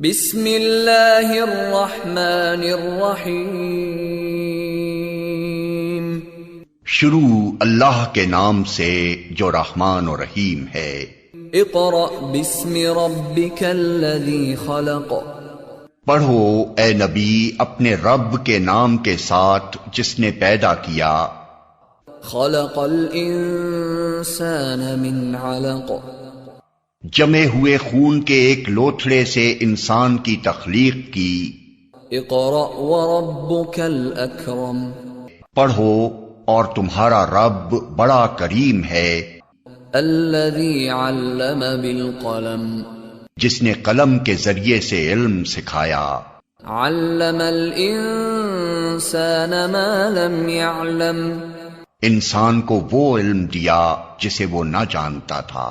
बिस्मिल्लाहिर्रहमानिर्रहीम। शुरू अल्लाह के नाम से जो रहमान और रहीम है। इक़रा बिस्मि रब्बिकल्लज़ी खलक़। पढ़ो ए नबी अपने रब के नाम के साथ जिसने पैदा किया। खलक़ल इंसान मिन अलक़। जमे हुए खून के एक लोथड़े से इंसान की तख्लीक की। इक़रा व रब्बुकल अकरम। पढ़ो और तुम्हारा रब बड़ा करीम है। अल्लज़ी अल्लम बिल क़लम। जिसने कलम के जरिए से इल्म सिखाया। अल्लमल इंसान मा लम यअलम। इंसान को वो इल्म दिया जिसे वो न जानता था।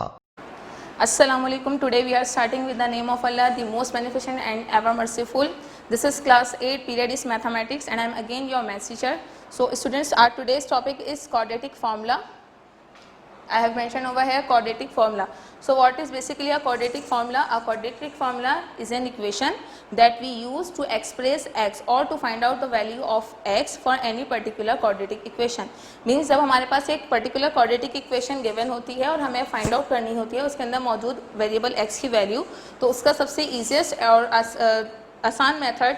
Assalamualaikum. Today we are starting with the name of Allah, the most beneficent and ever merciful. This is class 8, period is mathematics, and I am again your math teacher. So students, our today's topic is quadratic formula. I have mentioned over here quadratic formula. So what is basically a quadratic formula? A quadratic formula is an equation that we use to express x or to find out the value of x for any particular quadratic equation. Means जब हमारे पास एक particular quadratic equation given होती है और हमें find out करनी होती है उसके अंदर मौजूद variable x की value, तो उसका सबसे easiest और आसान मेथड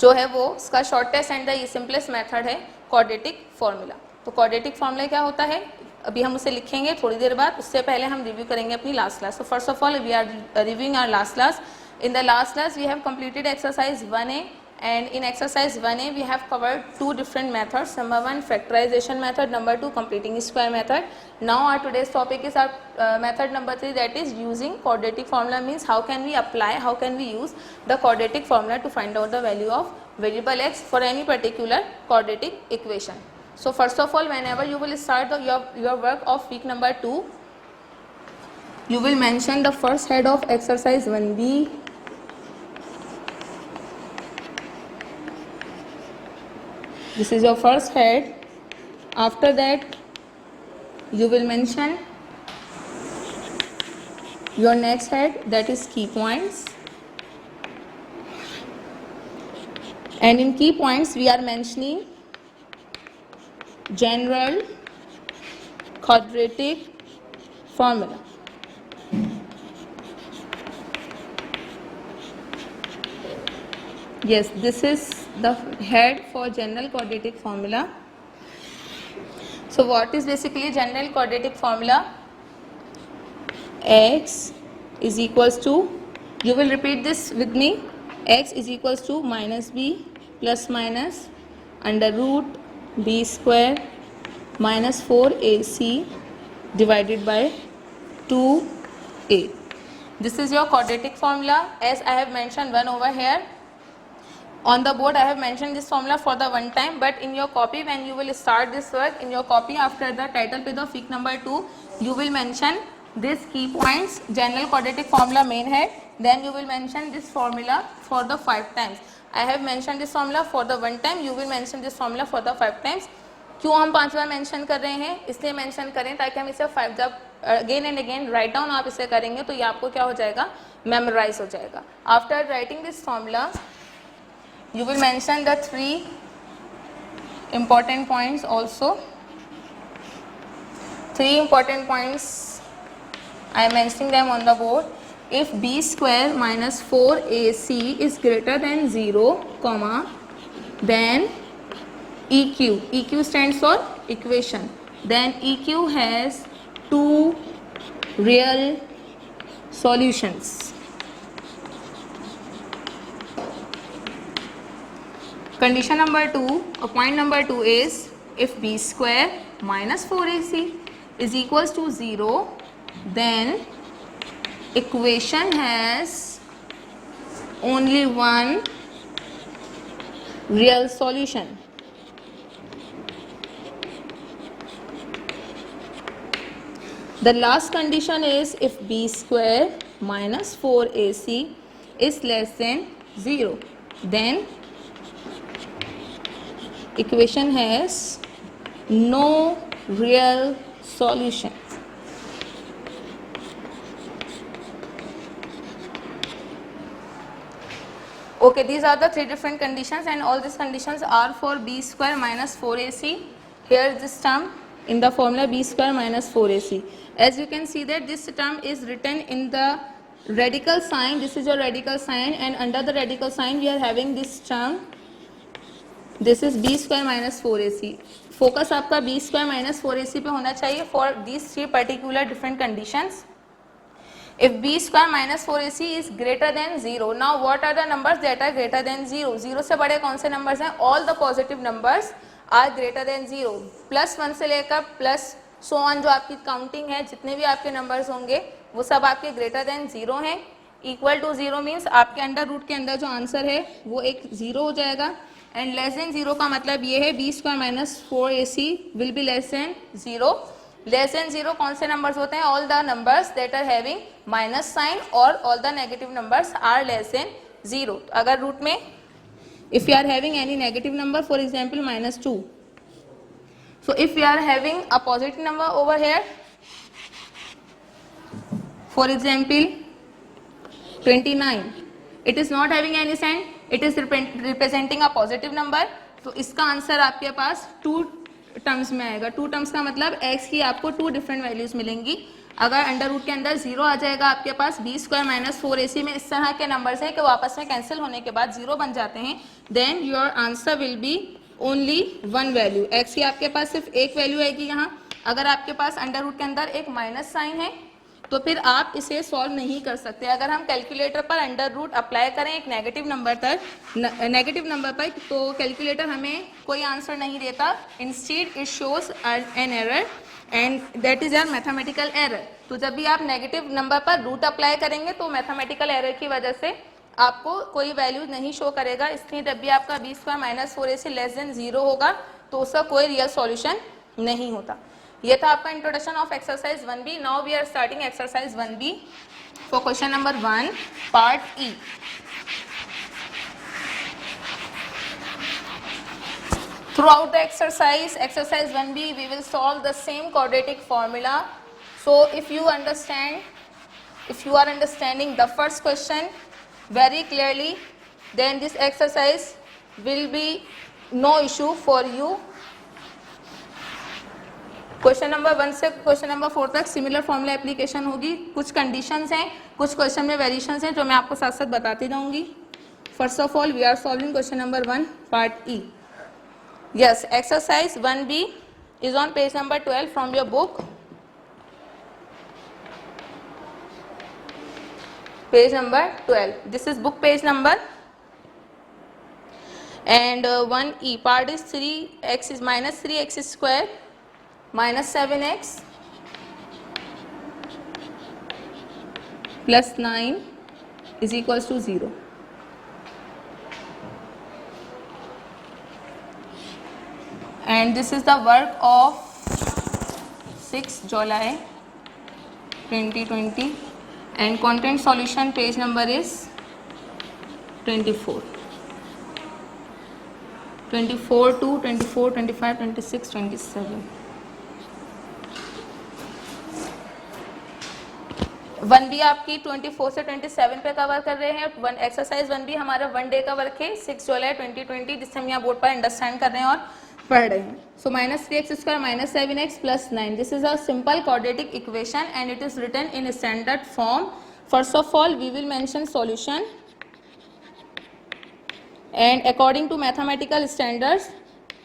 जो है वो उसका shortest and the simplest method है क्वाड्रेटिक फार्मूला। तो क्वाड्रेटिक फार्मूला क्या होता है अभी हम उसे लिखेंगे थोड़ी देर बाद, उससे पहले हम रिव्यू करेंगे अपनी last class. So first of all we are reviewing our last class. In the last class we have completed exercise 1A and in exercise 1A we have covered two different methods. Number 1 factorization method, number 2 completing square method. Now our today's topic is our method number 3, that is using quadratic formula. Means how can we apply, how can we use the quadratic formula to find out the value of variable x for any particular quadratic equation. So first of all, whenever you will start your work of week number 2, you will mention the first head of exercise 1B. This is your first head. After that you will mention your next head, that is key points, and in key points we are mentioning general quadratic formula. Yes, this is the head for general quadratic formula. So what is basically general quadratic formula? X is equals to, you will repeat this with me, x is equals to minus b plus minus under root b square minus 4ac divided by 2a. This is your quadratic formula. As I have mentioned one over here on the board, I have mentioned this formula for the one time, but in your copy when you will start this work, in your copy after the title page of week number 2, you will mention this key points, general quadratic formula main head, then you will mention this formula for the 5 times. I have mentioned this formula for the one time, you will mention this formula for the 5 times. क्यों हम 5 बार mention कर रहे हैं, इसलिए mention करें ताकि हम इसे 5 जब again and again write down आप इसे करेंगे तो ये आपको क्या हो जाएगा, मेमोराइज हो जाएगा. After writing this formula you will mention the 3 important points also. 3 important points I am mentioning them on the board. If b square minus 4ac is greater than 0 comma, then eq stands for equation, then eq has 2 real solutions. Condition number 2, or point number 2 is if b square minus 4ac is equals to 0, then equation has only one real solution. The last condition is if b square minus 4ac is less than 0, then equation has no real solution. Okay, these are the three different conditions and all these conditions are for b square minus 4ac. Here is this term in the formula b square minus 4ac. As you can see that this term is written in the radical sign. This is your radical sign, and under the radical sign we are having this term. This is b square minus 4ac. Focus आपका b square minus 4ac पे होना चाहिए for these three particular different conditions. If b square minus 4ac is greater than 0, now what are the numbers that are greater than 0? 0 से बड़े कौन से numbers हैं? All the positive numbers are greater than 0. Plus 1 से लेकर plus so on जो आपकी counting है, जितने भी आपके नंबर्स होंगे वो सब आपके ग्रेटर देन 0 हैं. इक्वल टू 0 मीन्स आपके अंडर रूट के अंदर जो आंसर है वो एक 0 हो जाएगा. एंड लेस देन 0 का मतलब ये है b square minus 4ac will be less than 0. Less than 0 कौन से नंबर्स होते हैं? All the numbers that are having minus sign और all the negative numbers are less than 0. अगर रूट में if you are having any negative number, for example minus 2, so if we are having a positive number over here, for example 29, it is not having any sign, it is representing a positive number. तो इसका answer आपके पास 2 terms में आएगा. 2 terms का मतलब x की आपको 2 different values मिलेंगी. अगर अंडर रूट के अंदर 0 आ जाएगा आपके पास, b स्क्वायर माइनस 4ac में इस तरह के नंबर्स हैं कि वो आपस में कैंसिल होने के बाद 0 बन जाते हैं. Then your answer will be only 1 value. x की आपके पास सिर्फ एक वैल्यू आएगी यहाँ. अगर आपके पास अंडर रूट के अंदर एक माइनस साइन है तो फिर आप इसे सॉल्व नहीं कर सकते. अगर हम कैलकुलेटर पर अंडर रूट अप्लाई करें एक नेगेटिव नंबर पर तो कैलकुलेटर हमें कोई आंसर नहीं देता. Instead it shows an error and that is your mathematical error. तो जब भी आप नेगेटिव नंबर पर रूट अप्लाई करेंगे तो मैथमेटिकल एरर की वजह से आपको कोई वैल्यू नहीं शो करेगा. इसलिए जब भी आपका b square minus 4ac less than 0 होगा तो उसका कोई रियल सॉल्यूशन नहीं होता. ये था आपका introduction of exercise 1b. Now we are starting exercise 1b for question number 1 part E. Throughout the exercise 1b, we will solve the same quadratic formula. So if you are understanding the first question very clearly, then this exercise will be no issue for you. Question number 1 से question number 4 तक similar formula application होगी. कुछ conditions हैं, कुछ question में variations हैं जो मैं आपको साथ साथ बताती जाऊंगी. First of all we are solving question number 1 part E. Yes, exercise 1b is on page number 12 from your book. Page number 12. This is book page number. And 1e part is 3x is minus 3x square minus 7x plus 9 is equals to 0. And this is the work of 6 July 2020 and content solution page number is 24 to 24, 25, 26, 27. 1b आपकी 24 से 27 पे cover कर रहे हैं. Exercise 1b हमारा 1 day का work है 6 जुलाई 2020 जिससे हम यहाँ बोर्ड पर अंडरस्टैंड कर रहे हैं और पढ़ रहे हैं. So minus 3x square minus 7x plus 9, this is a simple quadratic equation and it is written in standard form. First of all we will mention solution and according to mathematical standards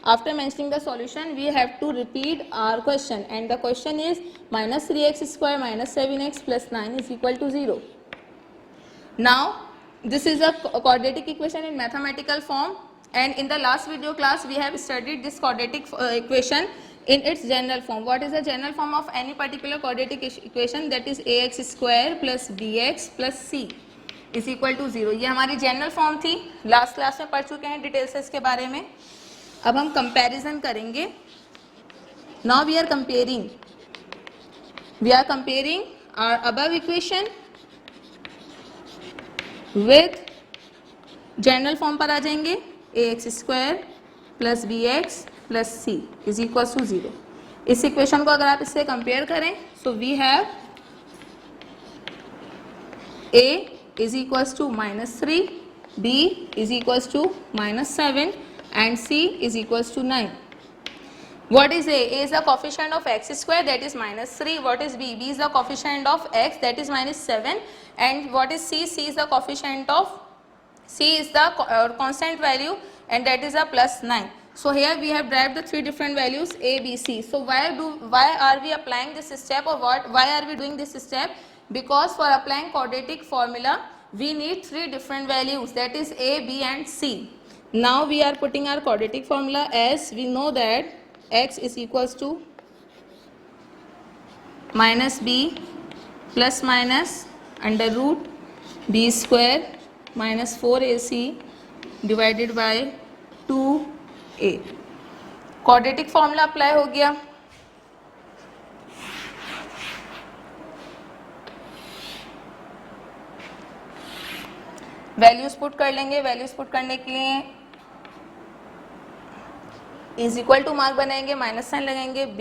after mentioning the solution we have to repeat our question and the question is minus 3x square minus 7x plus 9 is equal to 0. Now this is a quadratic equation in mathematical form. And in the last video class we have studied this quadratic equation in its general form. What is the general form of any particular quadratic equation? That is ax square plus bx plus c is equal to 0. ये हमारी general form थी. Last class में पढ़ चुके हैं detail से इसके बारे में. अब हम कंपैरिजन करेंगे. Now we are comparing our above equation with general form पर आ जाएंगे. ax square plus B X plus C is equal to 0. इस इक्वेशन को अगर आप इससे कंपेयर करें so we have a is equal to minus 3 B is equals to -7 and C is equals to 9. What is A? A is the coefficient of x square, that is -3. What is B? B is the coefficient of x, that is -7. And what is C? C is the coefficient of constant value, and that is a +9. So here we have derived the three different values A, B, C. So why are we applying this step, or why are we doing this step? Because for applying quadratic formula we need three different values, that is A, B and C. Now we are putting our quadratic formula as we know that x is equals to -b plus minus under root b square minus 4ac divided by 2a. Quadratic formula apply हो गया. Values put कर लेंगे. Values put करने के लिए is equal to mark बनाएंगे, minus sign लगाएंगे. b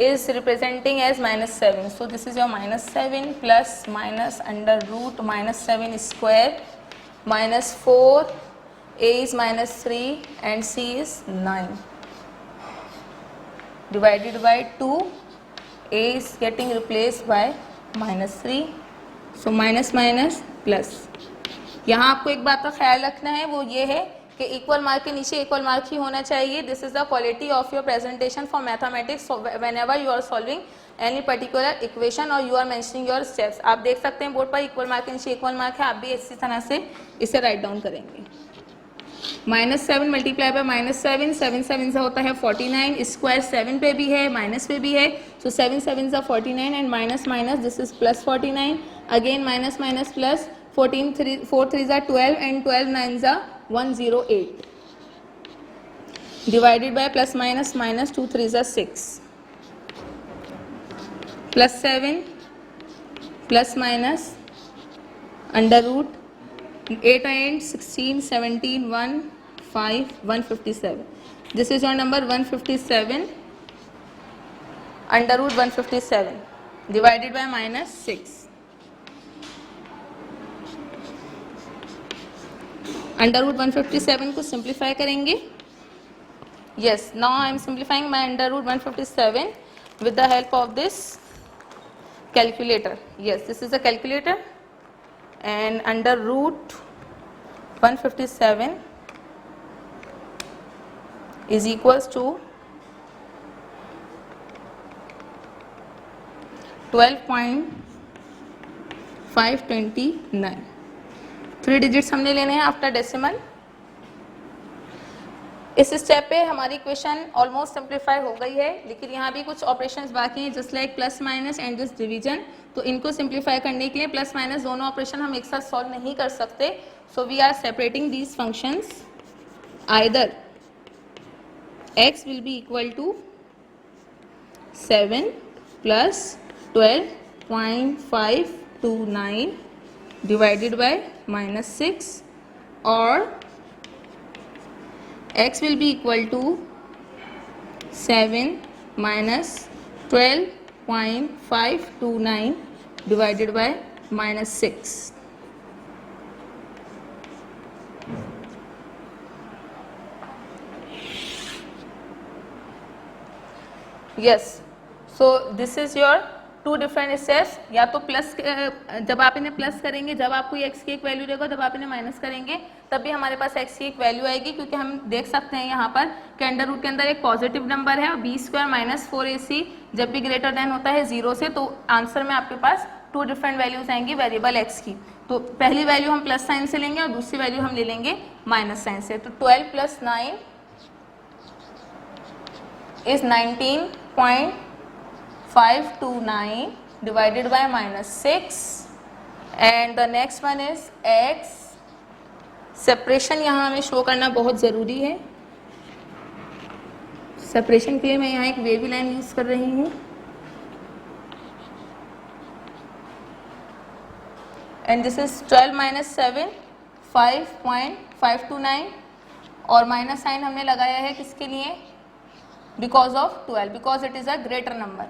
is representing as -7, so this is your -7 plus minus under root -7 square minus 4, a is -3 and c is 9 divided by 2. a is getting replaced by -3, so minus minus plus. यहाँ आपको एक बात का ख्याल रखना है, वो ये है कि इक्वल मार्क के नीचे इक्वल मार्क ही होना चाहिए. This is the quality of your presentation for mathematics whenever you are solving any particular equation और you are mentioning your steps. आप देख सकते हैं बोर्ड पर इक्वल मार्क के नीचे इक्वल मार्क है. आप भी इसी तरह से इसे राइट डाउन करेंगे. -7 मल्टीप्लाई बाय -7, 7 7 से होता है 49. स्क्वायर 7 पे भी है, माइनस पे भी है, सो 7 7 से 49 and minus minus this is +49. Again minus minus plus 14 3 4 3 are 12 and 12 9 are 108 divided by plus minus minus 2 3 are 6 plus 7 plus minus under root 8 and 16 17 1 5 157. This is your number 157 under root 157 divided by -6. Under root 157 को simplify करेंगे. Yes, now I am simplifying my under root 157 with the help of this calculator. Yes, this is a calculator and under root 157 is equals to 12.529. 3 digits हमने लेने हैं after decimal. इस step पे हमारी equation almost simplify हो गई है, लेकिन यहाँ भी कुछ ऑपरेशंस बाकी हैं just like plus minus and this division. तो इनको सिंप्लीफाई करने के लिए प्लस माइनस दोनों ऑपरेशन हम एक साथ सॉल्व नहीं कर सकते. So we are separating these functions. Either x will be equal to 7 plus 12.529 divided by -6, or x will be equal to 7 minus 12.529 divided by -6. Yes, so this is your two different steps. या तो plus, जब आप इन्हें plus करेंगे, जब आपको x की एक वैल्यू देगा, जब आप इन्हें माइनस करेंगे तब भी हमारे पास एक्स की एक वैल्यू आएगी, क्योंकि हम देख सकते हैं यहाँ पर कि अंडर रूट के अंदर एक पॉजिटिव नंबर है और बी स्क्वायर माइनस 4ac जब भी ग्रेटर देन होता है 0 से, तो आंसर में आपके पास टू डिफरेंट वैल्यूज आएंगी वेरिएबल एक्स की. तो पहली वैल्यू हम प्लस साइन से लेंगे और दूसरी वैल्यू हम ले लेंगे माइनस साइन से. तो 12 + 9 is 19.529 divided by -6, and the next one is x. Separation यहाँ हमें शो करना बहुत ज़रूरी है. सेपरेशन के लिए मैं यहाँ एक वेवी लाइन यूज कर रही हूँ. एंड दिस इज 12 - 7 5.529, और माइनस साइन हमने लगाया है किसके लिए? Because of 12, because it is a greater number.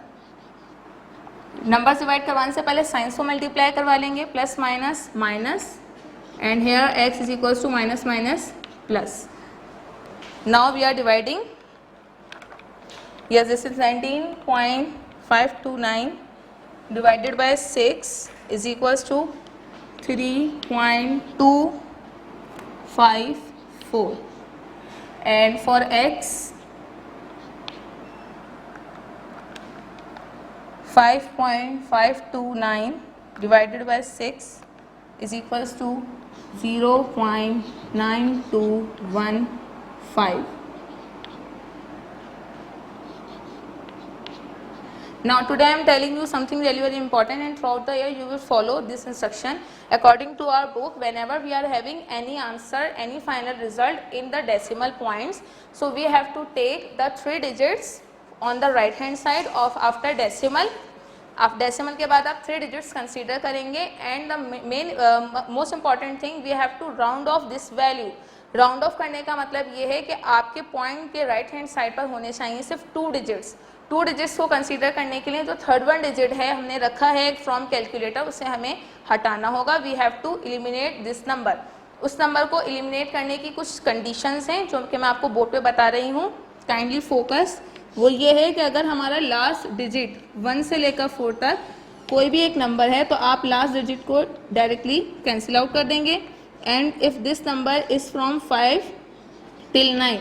Number divide करवाने से पहले साइंस को मल्टीप्लाई करवा लेंगे. Plus minus minus and here x is equals to minus minus plus. Now we are dividing. Yes, this is 19.529 divided by 6 is equals to 3.254, and for x 5.529 divided by 6 is equals to 0.9215. Now today I am telling you something really very important, and throughout the year you will follow this instruction. According to our book, whenever we are having any answer, any final result in the decimal points, so we have to take the 3 digits on the right hand side of after decimal. आप decimal के बाद आप 3 digits consider करेंगे, and the main most important thing we have to round off this value. Round off करने का मतलब ये है कि आपके पॉइंट के राइट हैंड साइड पर होने चाहिए सिर्फ 2 डिजिट्स. 2 डिजिट्स को कंसीडर करने के लिए जो थर्ड वन डिजिट है हमने रखा है फ्रॉम कैलकुलेटर, उसे हमें हटाना होगा. We have to eliminate this number. उस नंबर को एलिमिनेट करने की कुछ कंडीशंस हैं जो कि मैं आपको बोर्ड पे बता रही हूँ. Kindly focus. वो ये है कि अगर हमारा लास्ट डिजिट 1 से लेकर 4 तक कोई भी एक नंबर है तो आप लास्ट डिजिट को डायरेक्टली कैंसिल आउट कर देंगे. And if this number is from 5 till 9,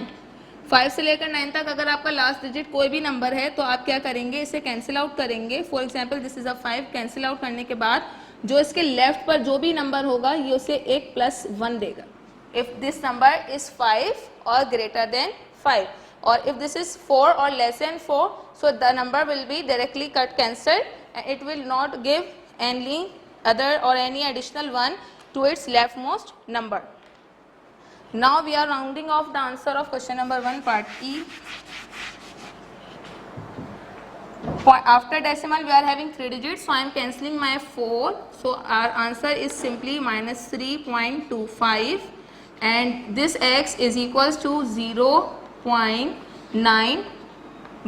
5 से लेकर 9 तक अगर आपका लास्ट डिजिट कोई भी नंबर है तो आप क्या करेंगे, इसे कैंसिल आउट करेंगे. For example this is a 5. Cancel out करने के बाद जो इसके लेफ्ट पर जो भी नंबर होगा ये उसे एक +1 देगा. इफ़ दिस नंबर इज़ 5 और greater than 5, or if this is 4 or less than 4, so the number will be directly cut cancelled and it will not give any other or any additional one to its leftmost number. Now we are rounding off the answer of question number 1 part E. After decimal we are having 3 digits, so I am cancelling my 4, so our answer is simply minus 3.25, and this x is equals to 0.9.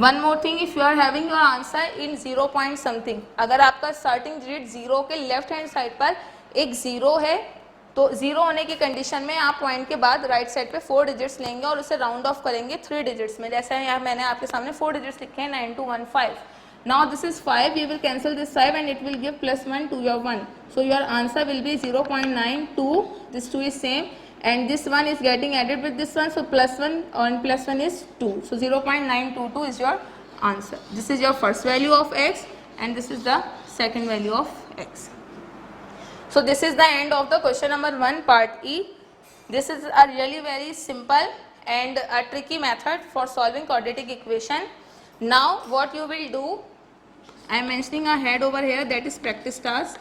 One more thing, if you are having your answer in 0 point something, अगर आपका starting digit 0 के left hand side पर एक 0 है तो 0 होने की condition में आप पॉइंट के बाद राइट साइड पे 4 डिजिट्स लेंगे और उसे राउंड ऑफ करेंगे 3 डिजिट्स में. जैसे यहाँ मैंने आपके सामने 4 डिजिट्स लिखे हैं 9215. Now this is 5, you will cancel this 5 and it will give +1 to your 1. So your answer will be 0.92. This 2 is same. And this one is getting added with this one, so +1 and +1 is 2. So 0.922 is your answer. This is your first value of x and this is the second value of x. So this is the end of the question number 1 part E. This is a really very simple and a tricky method for solving quadratic equation. Now what you will do, I am mentioning a head over here, that is practice task.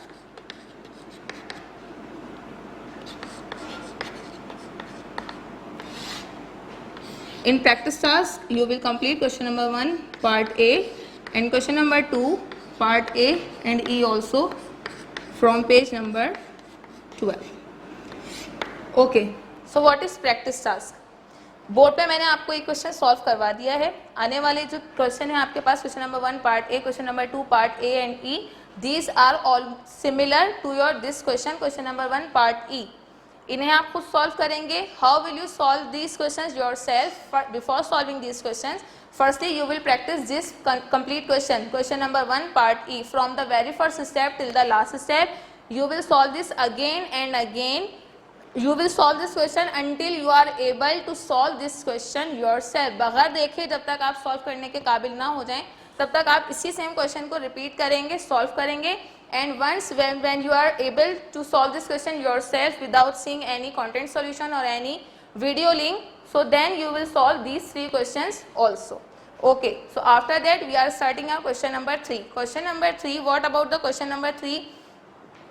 In practice task, you will complete question number 1 part A and question number 2 part A and E also from page number 12. Okay, so what is practice task? Board पे मैंने आपको एक question solve करवा दिया है. आने वाले जो क्वेश्चन है आपके पास, question number 1 part A, question number 2 part A and E, these are all similar to your this question, question number 1 part E. इन्हें आप खुद सॉल्व करेंगे. How will you solve these questions yourself? Before solving these questions, firstly you will practise this complete question, question number 1 part E, from the very first step till the last step. You will solve this again and again. You will solve this question until you are able to solve this question yourself. बगैर देखे जब तक आप solve करने के काबिल ना हो जाएं तब तक आप इसी सेम क्वेश्चन को रिपीट करेंगे, सॉल्व करेंगे. And once when you are able to solve this question yourself without seeing any content solution or any video link, so then you will solve these 3 questions also. Okay, so after that we are starting our question number 3. Question number 3, what about the question number 3?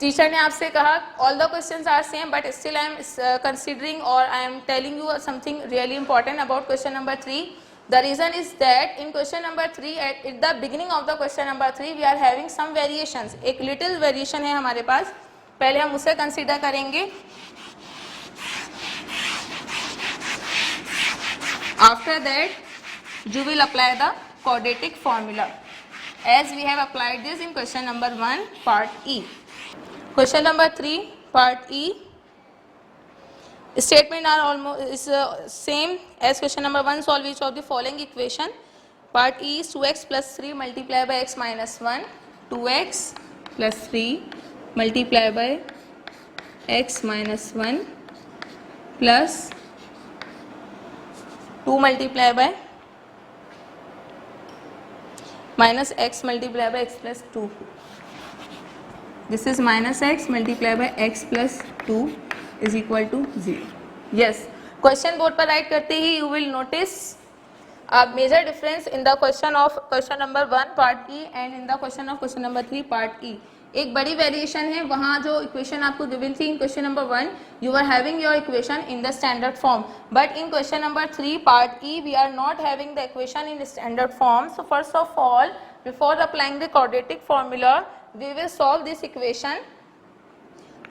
Teacher ने आपसे कहा all the questions are same but still I am considering और I am telling you something really important about question number 3. The reason is that in question number 3 at the beginning of the question number 3 we are having some variations. एक little variation है हमारे पास, पहले हम उसे consider करेंगे. After that you will apply the quadratic formula as we have applied this in question number 1 part E. Question number 3 part E, Statement are almost same as question number 1. Solve each of the following equation. Part E is 2x plus 3 multiplied by x minus 1. 2x plus 3 multiplied by x minus 1 plus 2 multiplied by minus x multiplied by x plus 2. This is minus x multiplied by x plus 2 is equal to 0. Yes. Question board पर write करते ही you will notice a major difference in the question of question number 1 part E and in the question of question number 3 part E. एक बड़ी variation है. वहाँ जो equation आपको given थी इन question number 1 you are having your equation in the standard form, but in question number 3 part E we are not having the equation in standard form. So first of all, before applying the quadratic formula, we will solve this equation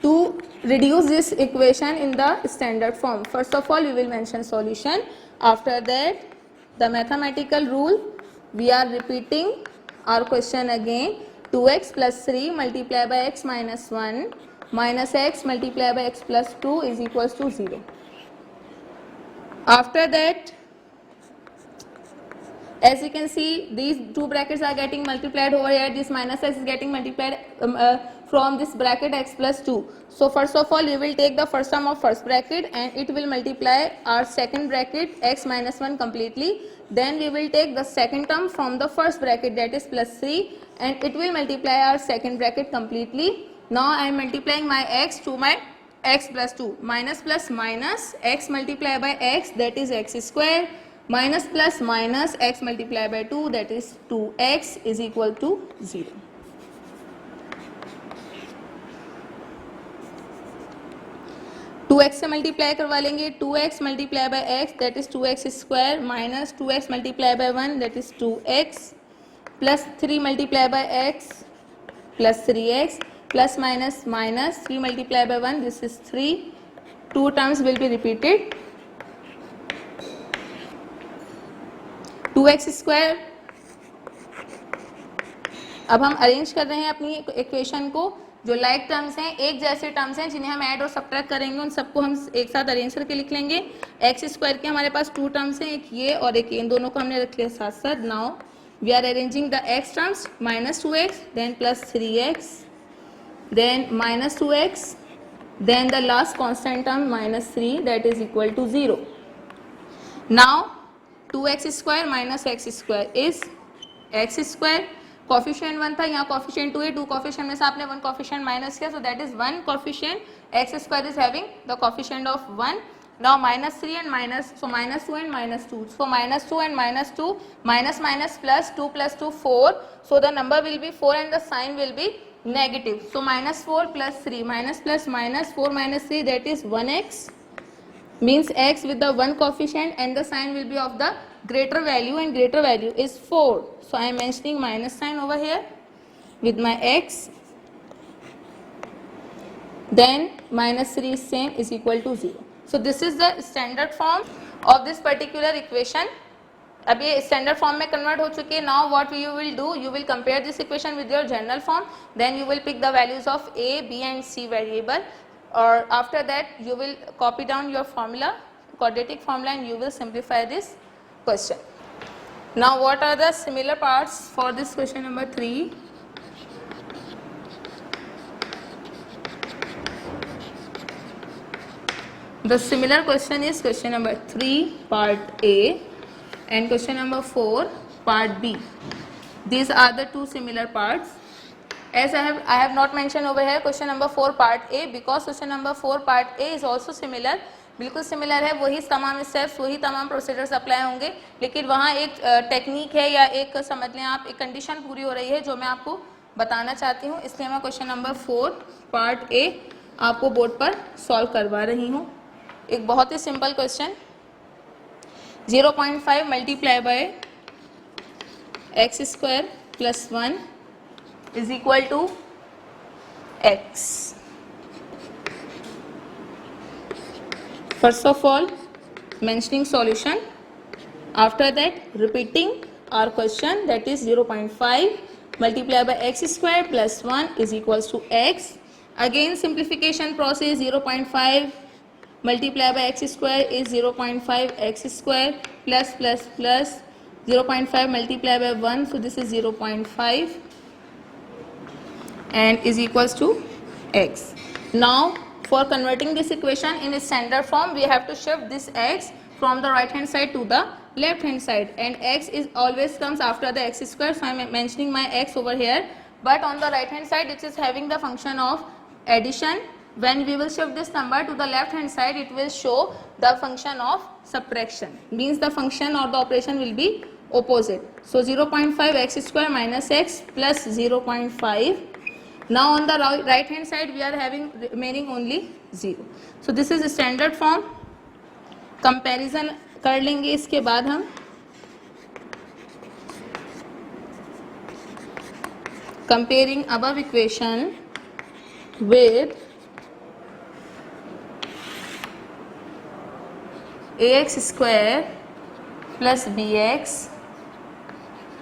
to reduce this equation in the standard form. First of all, we will mention solution. After that, the mathematical rule, we are repeating our question again. 2x plus 3 multiplied by x minus 1 minus x multiplied by x plus 2 is equals to 0. After that, as you can see, these two brackets are getting multiplied over here. This minus x is getting multiplied from this bracket x plus 2. So first of all, you will take the first term of first bracket and it will multiply our second bracket x minus 1 completely. Then we will take the second term from the first bracket, that is plus 3, and it will multiply our second bracket completely. Now I am multiplying my x to my x plus 2. Minus plus minus x multiplied by x, that is x square, minus plus minus x multiplied by 2, that is 2x is equal to 0. Two X से multiply करवा लेंगे. 2x multiply by x, that is 2x square, minus 2x multiply by 1, that is 2x, plus 3 multiply by x plus 3x, plus minus minus 3 multiply by 1, this is 3. Two terms will be repeated. 2x square. अब हम arrange कर रहे हैं अपनी equation को. जो like terms हैं, एक जैसे टर्म्स हैं जिन्हें हम ऐड और सब्ट्रैक्ट करेंगे, उन सबको हम एक साथ अरेंज करके लिख लेंगे. एक्स स्क्वायर के हमारे पास 2 टर्म्स हैं, एक ये और एक ये, इन दोनों को हमने रख लिया साथ साथ. Now we are arranging the X terms. Minus 2x, then plus 3x, then minus 2x, then the last constant term minus 3, that is equal to 0. Now 2x square minus X square is x square. Coefficient 1 था, यहाँ coefficient 2 है. 2 coefficient में से आपने 1 coefficient minus किया, so that is 1 coefficient. X square is having the coefficient of 1. Now minus 3 and minus, so minus 2 and minus 2, so minus 2 and minus 2, minus minus plus 2 plus 2 4, so the number will be 4 and the sign will be negative. So minus 4 plus 3, minus plus minus 4 minus 3, that is 1x, means x with the 1 coefficient and the sign will be of the greater value, and greater value is 4. So I am mentioning minus sign over here with my x. Then minus 3 is same, is equal to 0. So this is the standard form of this particular equation. अब ये standard form में convert हो चुकी है. Now what you will do, you will compare this equation with your general form. Then you will pick the values of a, b and c variable. Or after that you will copy down your formula, quadratic formula, and you will simplify this question. Now what are the similar parts for this question number 3? The similar question is question number 3 part A and question number 4 part B. These are the two similar parts. As I have not mentioned over here question number 4 part A because question number 4 part A is also similar. बिल्कुल similar है, वही तमाम steps, वही तमाम procedures apply होंगे, लेकिन वहाँ एक टेक्निक है या एक समझ लें आप, एक कंडीशन पूरी हो रही है जो मैं आपको बताना चाहती हूँ. इसलिए मैं क्वेश्चन नंबर 4 पार्ट ए आपको बोर्ड पर सॉल्व करवा रही हूँ. एक बहुत ही simple question. 0.5 multiply by x square plus 1 is equal to x. First of all, mentioning solution. After that, repeating our question, that is 0.5 multiplied by x square plus 1 is equals to x. Again simplification process. 0.5 multiply by x square is 0.5 x square plus 0.5 multiply by 1, so this is 0.5 and is equals to x. Now for converting this equation in its standard form, we have to shift this x from the right hand side to the left hand side, and x is always comes after the x square, so I am mentioning my x over here. But on the right hand side it is having the function of addition. When we will shift this number to the left hand side, it will show the function of subtraction, means the function or the operation will be opposite. So 0.5 x square minus x plus 0.5. Now on the right hand side we are having remaining only 0. So this is standard form. Comparison कर लेंगे इसके बाद हम comparing above equation with ax square plus bx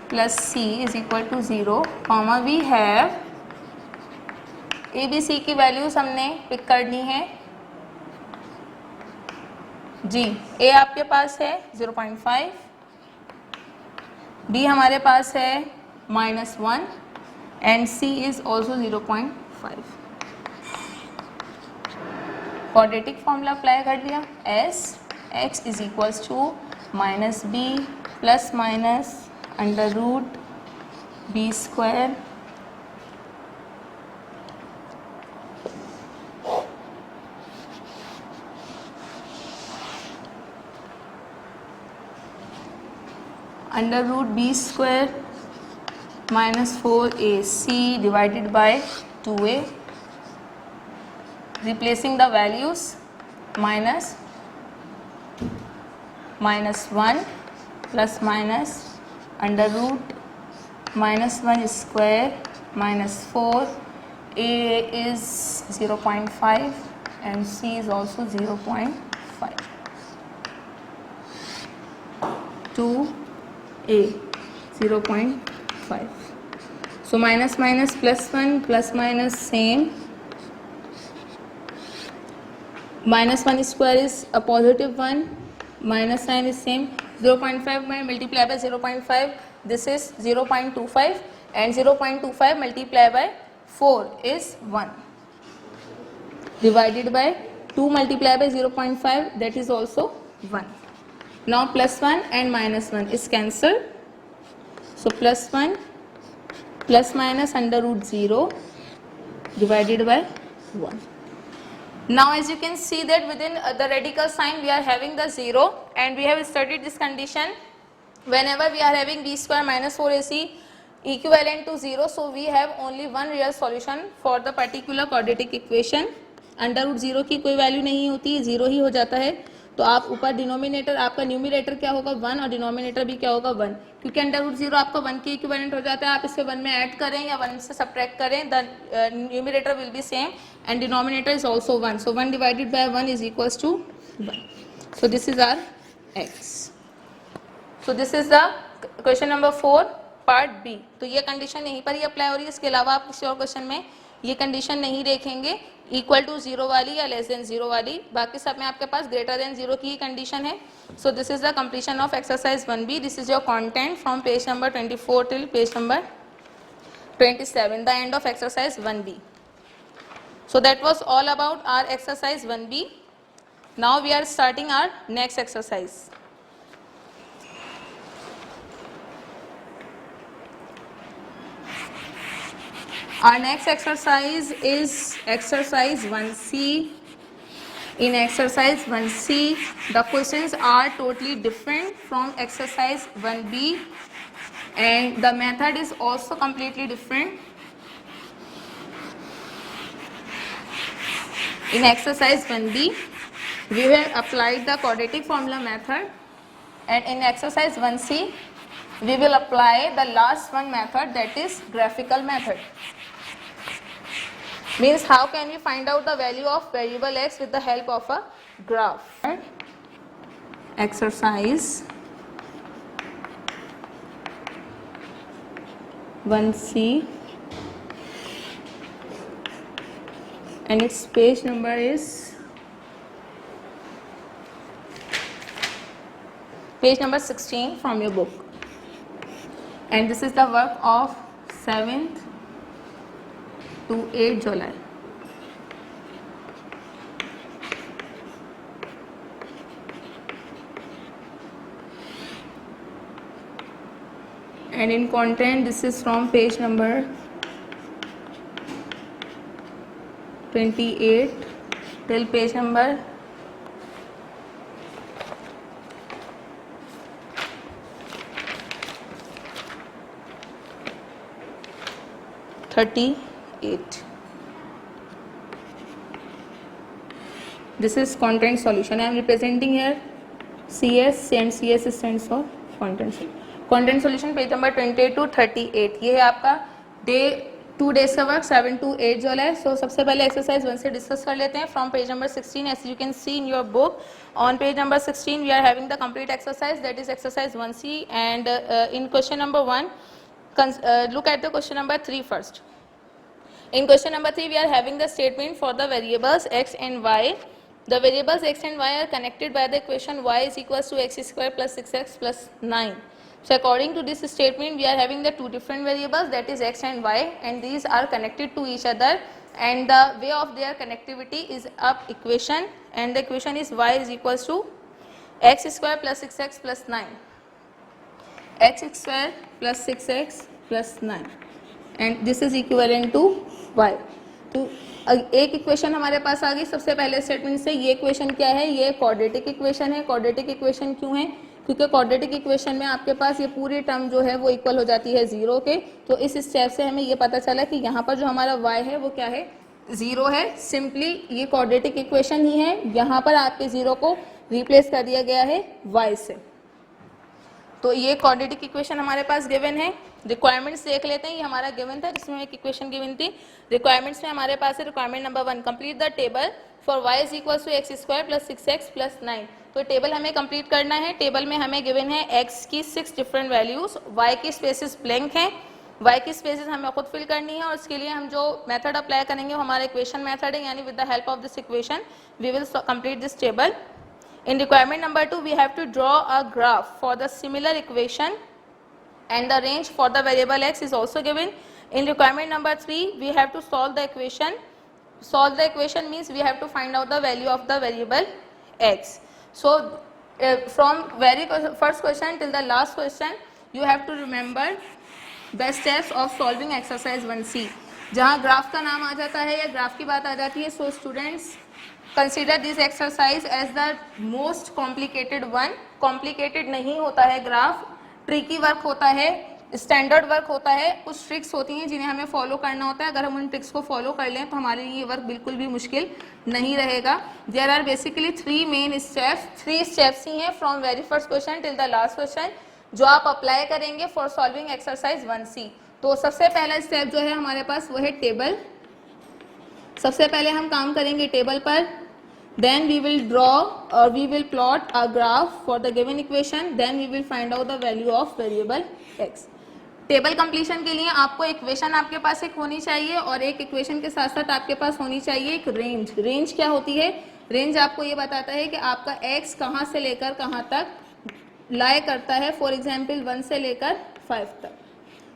plus c is equal to 0, comma we have a b c की values हमने pick करनी है जी. a आपके पास है 0.5, b हमारे पास है -1 and c is also 0.5. Quadratic formula apply कर दिया. s x is equals to minus b plus minus under root b square under root b square minus 4ac divided by 2a, replacing the values minus 1 plus minus under root -1 square minus 4, a is 0.5 and c is also 0.5, 2a 0.5. So minus minus plus 1 plus minus same. -1 square is a positive 1, minus sign is same. 0.5 multiply by 0.5, this is 0.25 and 0.25 multiply by 4 is 1, divided by 2 multiply by 0.5, that is also 1. Now plus 1 and minus 1 is cancelled, so plus 1 plus minus under root 0 divided by 1. Now as you can see that within the radical sign we are having the 0, and we have studied this condition whenever we are having b square minus 4ac equivalent to 0, so we have only one real solution for the particular quadratic equation. Under root 0 की कोई value नहीं होती है, 0 ही हो जाता है. तो आप ऊपर डिनोमिनेटर आपका न्यूमिनेटर क्या होगा 1 और डिनोमिनेटर भी क्या होगा 1, क्योंकि अंडर रूट 0 आपका 1 के इक्विवेलेंट हो जाता है. आप इसे 1 में ऐड करें या 1 से सब्ट्रैक्ट करें, the numerator will be same and denominator is also 1. So 1 divided by 1 is equals to 1. So this is our x. So this is the question number 4 part B. तो ये कंडीशन यहीं पर ही apply हो रही है, इसके अलावा आप किसी और क्वेश्चन में ये कंडीशन नहीं देखेंगे इक्वल टू 0 वाली या लेस देन 0 वाली. बाकी सब में आपके पास ग्रेटर देन 0 की ही कंडीशन है. So this is the completion of exercise 1b. This is your content from page number 24 till page number 27, the end of exercise 1b. So that was all about our exercise 1b. Now we are starting our next exercise. Our next exercise is exercise 1c. In exercise 1c, the questions are totally different from exercise 1b and the method is also completely different. In exercise 1b, we have applied the quadratic formula method, and in exercise 1c, we will apply the last one method, that is graphical method. Means how can we find out the value of variable x with the help of a graph. Exercise 1c and its page number is page number 16 from your book. And this is the work of 7th to 8th July. And in content, this is from page number 28 till page number 38. This is content solution. I am representing here CS, and CS stands for content solution. Content solution page number 28 to 38. ये है आपका day 2 days का work 7 to 8 जुलाई. सो सबसे पहले exercise 1 से discuss कर लेते हैं from page number 16. As you can see in your book on page number 16 we are having the complete exercise, that is exercise 1C. And in question number 1 look at the question number 3 first. In question number 3 we are having the statement for the variables x and y. The variables x and y are connected by the equation y is equals to x square plus 6x plus 9. So according to this statement we are having the two different variables, that is x and y, and these are connected to each other, and the way of their connectivity is up equation, and the equation is y is equals to x square plus 6x plus 9. X square plus 6x plus 9 and this is equivalent to y. तो एक equation हमारे पास आ गई सबसे पहले statement से. ये equation क्या है? ये क्वाड्रेटिक इक्वेशन है. क्वाड्रेटिक इक्वेशन क्यों है? क्योंकि क्वाड्रेटिक इक्वेशन में आपके पास ये पूरी टर्म जो है वो इक्वल हो जाती है 0 के. तो इस स्टेप से हमें ये पता चला कि यहाँ पर जो हमारा y है वो क्या है? 0 है. सिंपली ये क्वाड्रेटिक इक्वेशन ही है. यहाँ पर आपके 0 को रिप्लेस कर दिया गया है y से. तो ये क्वाड्रेटिक इक्वेशन हमारे पास गिवन है. रिक्वायरमेंट्स देख लेते हैं. ये हमारा गिवन था जिसमें एक इक्वेशन गिवन थी. रिक्वायरमेंट्स में हमारे पास है requirement number 1, complete the table for y is equal to X square plus 6x plus 9. तो टेबल हमें कंप्लीट करना है. टेबल में हमें गिवन है x की 6 डिफरेंट वैल्यूज, y की स्पेसेस ब्लैंक हैं. y की स्पेसेस हमें खुद फिल करनी है और उसके लिए हम जो मेथड अप्लाई करेंगे वो हमारा इक्वेशन मेथड है, यानी with the help of this equation we will complete this table. In requirement number 2 we have to draw a graph for the similar equation and the range for the variable x is also given. In requirement number 3 we have to solve the equation. Solve the equation means we have to find out the value of the variable x. So from very first question till the last question you have to remember the steps of solving exercise 1C. जहाँ graph का नाम आ जाता है या graph की बात आ जाती है, so students consider this exercise as the most complicated one. complicated नहीं होता है ग्राफ, ट्रिकी वर्क होता है, स्टैंडर्ड वर्क होता है. कुछ ट्रिक्स होती हैं जिन्हें हमें फॉलो करना होता है. अगर हम उन ट्रिक्स को फॉलो कर लें तो हमारे लिए ये वर्क बिल्कुल भी मुश्किल नहीं रहेगा. There are basically 3 main steps. 3 steps ही हैं from very first question till the last question जो आप अप्लाई करेंगे फॉर सॉल्विंग एक्सरसाइज 1C. तो सबसे पहला स्टेप जो है हमारे पास वो है टेबल. सबसे पहले हम काम करेंगे टेबल पर. Then we will draw or we will plot a graph for the given equation. Then we will find out the value of variable x. Table completion के लिए आपको इक्वेशन आपके पास एक होनी चाहिए और एक इक्वेशन के साथ साथ आपके पास होनी चाहिए एक रेंज. रेंज क्या होती है? रेंज आपको ये बताता है कि आपका x कहाँ से लेकर कहाँ तक लाई करता है. फॉर एग्जाम्पल 1 से लेकर 5 तक.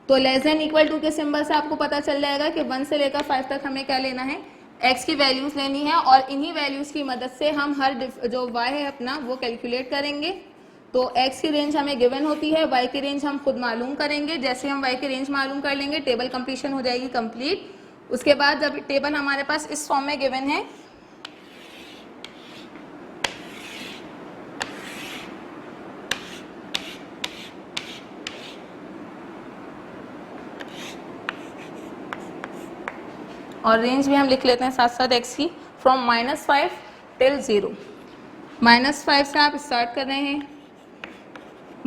तो लेस देन इक्वल टू के सिंबल से आपको पता चल जाएगा कि 1 से लेकर 5 तक हमें क्या लेना है? x की वैल्यूज़ लेनी है और इन्हीं वैल्यूज़ की मदद से हम हर जो y है अपना वो कैलकुलेट करेंगे. तो x की रेंज हमें गिवन होती है, y की रेंज हम खुद मालूम करेंगे. जैसे हम y की रेंज मालूम कर लेंगे टेबल कंप्लीशन हो जाएगी कंप्लीट. उसके बाद जब टेबल हमारे पास इस फॉर्म में गिवन है और रेंज भी हम लिख लेते हैं साथ साथ x की फ्रॉम -5 टिल 0. -5 से आप स्टार्ट कर रहे हैं,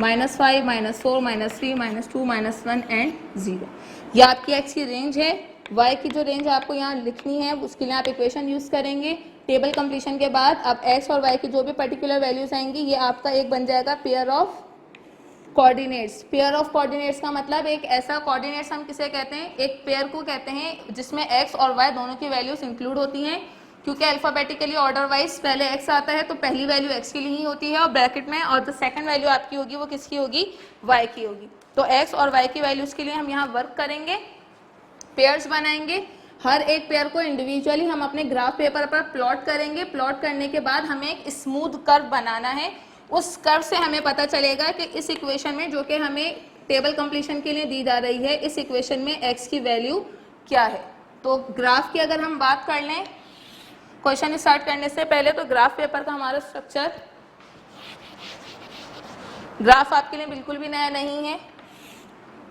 -5, -4, -3, -2, -1 एंड 0. ये आपकी x की रेंज है. y की जो रेंज आपको यहाँ लिखनी है उसके लिए आप इक्वेशन यूज़ करेंगे. टेबल कंप्लीशन के बाद अब x और y की जो भी पर्टिकुलर वैल्यूज आएंगी ये आपका एक बन जाएगा pair of coordinates. Pair of coordinates का मतलब एक ऐसा कोऑर्डिनेट्स हम किसे कहते हैं? एक पेयर को कहते हैं जिसमें x और y दोनों की वैल्यूज इंक्लूड होती हैं. क्योंकि अल्फाबेटिकली ऑर्डर वाइज पहले x आता है तो पहली वैल्यू x के लिए ही होती है और ब्रैकेट में, और जो सेकंड वैल्यू आपकी होगी वो किसकी होगी, y की होगी। तो x और y की वैल्यूज के लिए हम यहाँ वर्क करेंगे, पेयर्स बनाएंगे, हर एक पेयर को इंडिविजुअली हम अपने ग्राफ पेपर पर प्लॉट करेंगे। प्लॉट करने के बाद हमें एक स्मूथ कर्व बनाना है। उस कर्व से हमें पता चलेगा कि इस इक्वेशन में, जो कि हमें टेबल कंप्लीशन के लिए दी जा रही है, इस इक्वेशन में x की वैल्यू क्या है। तो ग्राफ की अगर हम बात कर लें क्वेश्चन स्टार्ट करने से पहले, तो ग्राफ पेपर का हमारा स्ट्रक्चर, ग्राफ आपके लिए बिल्कुल भी नया नहीं है,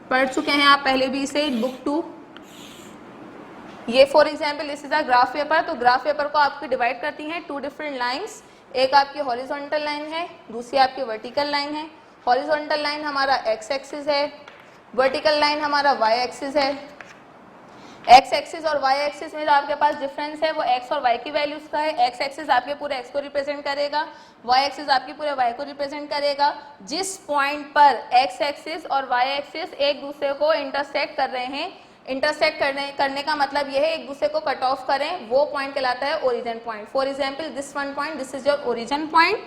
पढ़ चुके हैं आप पहले भी इसे, बुक 2। ये for example this is a graph paper. तो ग्राफ पेपर को आपकी डिवाइड करती हैं 2 डिफरेंट लाइंस, एक आपकी हॉरिजॉन्टल लाइन है, दूसरी आपकी वर्टिकल लाइन है। हॉरिजॉन्टल लाइन हमारा x एक्सिस है, वर्टिकल लाइन हमारा y एक्सिस है। x एक्सिस और y एक्सिस में जो आपके पास डिफरेंस है वो x और y की वैल्यूज का है। x एक्सिस आपके पूरे x को रिप्रेजेंट करेगा, y एक्सिस आपके पूरे y को रिप्रेजेंट करेगा। जिस पॉइंट पर x एक्सिस और y एक्सिस एक दूसरे को इंटरसेक्ट कर रहे हैं, इंटरसेक्ट करने का मतलब यह है एक दूसरे को कट ऑफ करें, वो पॉइंट कहलाता है origin point. For example this one point, this is your origin point,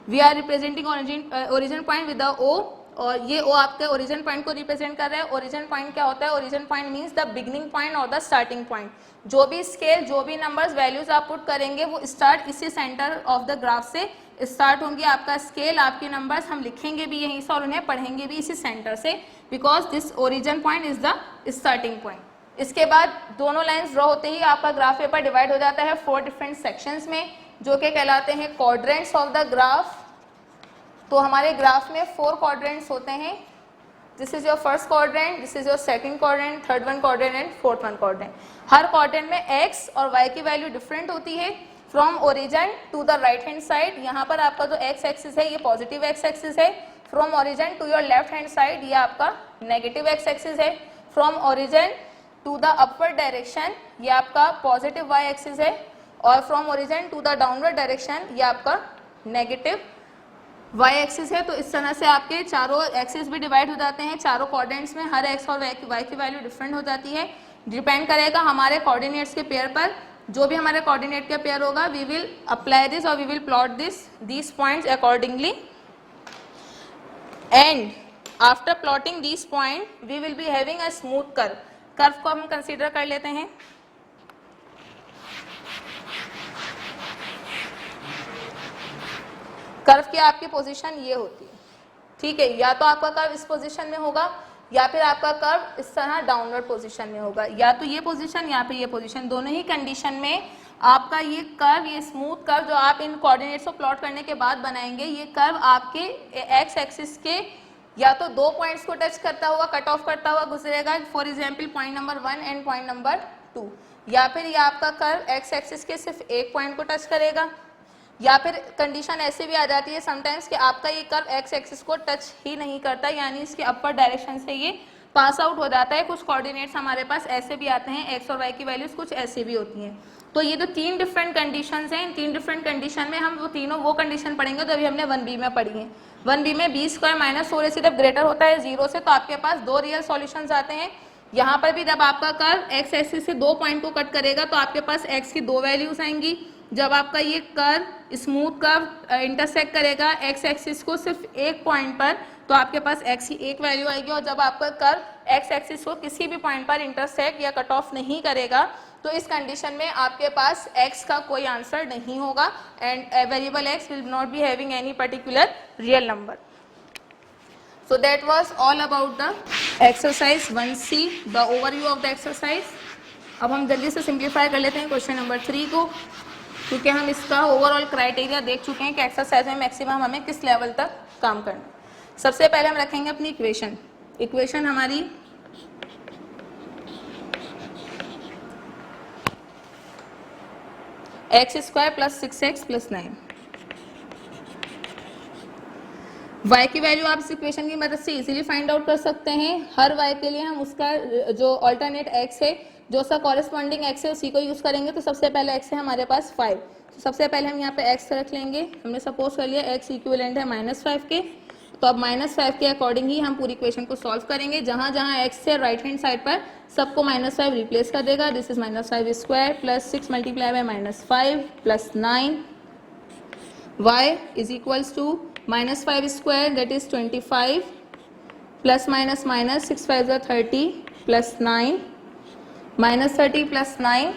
we are representing origin point with the O, और ये O आपके ओरिजिन पॉइंट को रिप्रेजेंट कर रहा है। ओरिजिन पॉइंट क्या होता है, origin point means the beginning point और द स्टार्टिंग पॉइंट। जो भी स्केल, जो भी नंबर्स वैल्यूज आप पुट करेंगे वो स्टार्ट इसी सेंटर ऑफ द ग्राफ से स्टार्ट होंगी। आपका स्केल, आपके नंबर्स हम लिखेंगे भी यहीं से और उन्हें पढ़ेंगे भी इसी सेंटर से, because this origin point is the starting point. इसके बाद दोनों लाइंस ड्रॉ होते ही आपका ग्राफ पेपर डिवाइड हो जाता है 4 डिफरेंट सेक्शंस में, जो कि कहलाते हैं क्वाड्रेंट्स ऑफ द ग्राफ। तो हमारे ग्राफ में 4 क्वाड्रेंट्स होते हैं। This is your first quadrant, this is your second quadrant, third one quadrant and fourth one quadrant. हर क्वाड्रेंट में x और y की वैल्यू डिफरेंट होती है। From origin to the right hand side, यहाँ पर आपका जो x एक्सिस है ये पॉजिटिव x एक्सिस है। From origin to your left hand side ये आपका नेगेटिव x एक्सिस है। From origin to the upward direction ये आपका पॉजिटिव y एक्सिस है, और from origin to the downward direction ये आपका नेगेटिव y एक्सिस है। तो इस तरह से आपके चारों एक्सिस भी डिवाइड हो जाते हैं चारों कोऑर्डिनेट्स में। हर x और y की वैल्यू डिफरेंट हो जाती है, डिपेंड करेगा हमारे कोऑर्डिनेट्स के पेयर पर। जो भी हमारे कोऑर्डिनेट का पेयर होगा, वी विल अप्लाई दिस और we will plot these points accordingly, and after plotting these point we will be having a smooth curve. Curve को हम कंसीडर कर लेते हैं। कर्व की आपकी पोजीशन ये होती है, ठीक है। या तो आपका कर्व इस पोजीशन में होगा या फिर आपका कर्व इस तरह डाउनवर्ड पोजीशन में होगा, या तो ये पोजीशन या फिर ये पोजीशन। दोनों ही कंडीशन में आपका ये कर्व, ये स्मूथ कर्व जो आप इन कोऑर्डिनेट्स को प्लॉट करने के बाद बनाएंगे, ये कर्व आपके एक्स एक्सिस के या तो 2 पॉइंट्स को टच करता हुआ, कट ऑफ करता हुआ गुजरेगा, for example point number 1 and point number 2, या फिर ये आपका कर्व एक्स एक्सिस के सिर्फ एक पॉइंट को टच करेगा, या फिर कंडीशन ऐसे भी आ जाती है समटाइम्स कि आपका ये कर्व एक्स एक्सिस को टच ही नहीं करता, यानी इसके अपर डायरेक्शन से ये पास आउट हो जाता है। कुछ कोऑर्डिनेट्स हमारे पास ऐसे भी आते हैं, एक्स और वाई की वैल्यूज कुछ ऐसे भी होती हैं। तो ये जो 3 डिफरेंट कंडीशंस हैं, इन 3 डिफरेंट कंडीशन में हम वो कंडीशन पढ़ेंगे तो अभी हमने 1b में पढ़ी है। 1b में b² - 4ac जब ग्रेटर होता है 0 से, तो आपके पास 2 रियल सॉल्यूशंस आते हैं। यहाँ पर भी जब आपका कर्व एक्स एक्सिस से 2 पॉइंट को कट करेगा तो आपके पास x की 2 वैल्यूज आएंगी। जब आपका ये कर्व स्मूथ कर्व इंटरसेक्ट करेगा एक्स एक्सिस को सिर्फ एक पॉइंट पर, तो आपके पास x की एक वैल्यू आएगी। और जब आपका कर्व एक्स एक्सिस को किसी भी पॉइंट पर इंटरसेक्ट या कट ऑफ नहीं करेगा, तो इस कंडीशन में आपके पास x का कोई आंसर नहीं होगा, and variable x will not be having any particular real number. So that was all about the exercise 1C, the overview of the exercise. अब हम जल्दी से सिंप्लीफाई कर लेते हैं क्वेश्चन नंबर 3 को, क्योंकि हम इसका ओवरऑल क्राइटेरिया देख चुके हैं कि एक्सरसाइज में मैक्सिमम हमें किस लेवल तक काम करना है। सबसे पहले हम रखेंगे अपनी इक्वेशन हमारी x² + 6x + 9। y की वैल्यू आप इस इक्वेशन की मदद से इजीली फाइंड आउट कर सकते हैं। हर y के लिए हम उसका जो अल्टरनेट x है, जो उसका कॉरेस्पॉन्डिंग x है, उसी को यूज करेंगे। तो सबसे पहले x है हमारे पास 5, तो सबसे पहले हम यहाँ पे x रख लेंगे। हमने सपोज कर लिया x इक्विवेलेंट है -5 के। तो अब -5 के अकॉर्डिंग ही हम पूरी इक्वेशन को सॉल्व करेंगे। जहाँ जहाँ x से राइट हैंड साइड पर सबको -5 रिप्लेस कर देगा। This is -5 square plus 6 multiply by -5 plus 9 y is equals to -5 square that is 25 plus minus minus 6 5 30 plus 9 -30 plus 9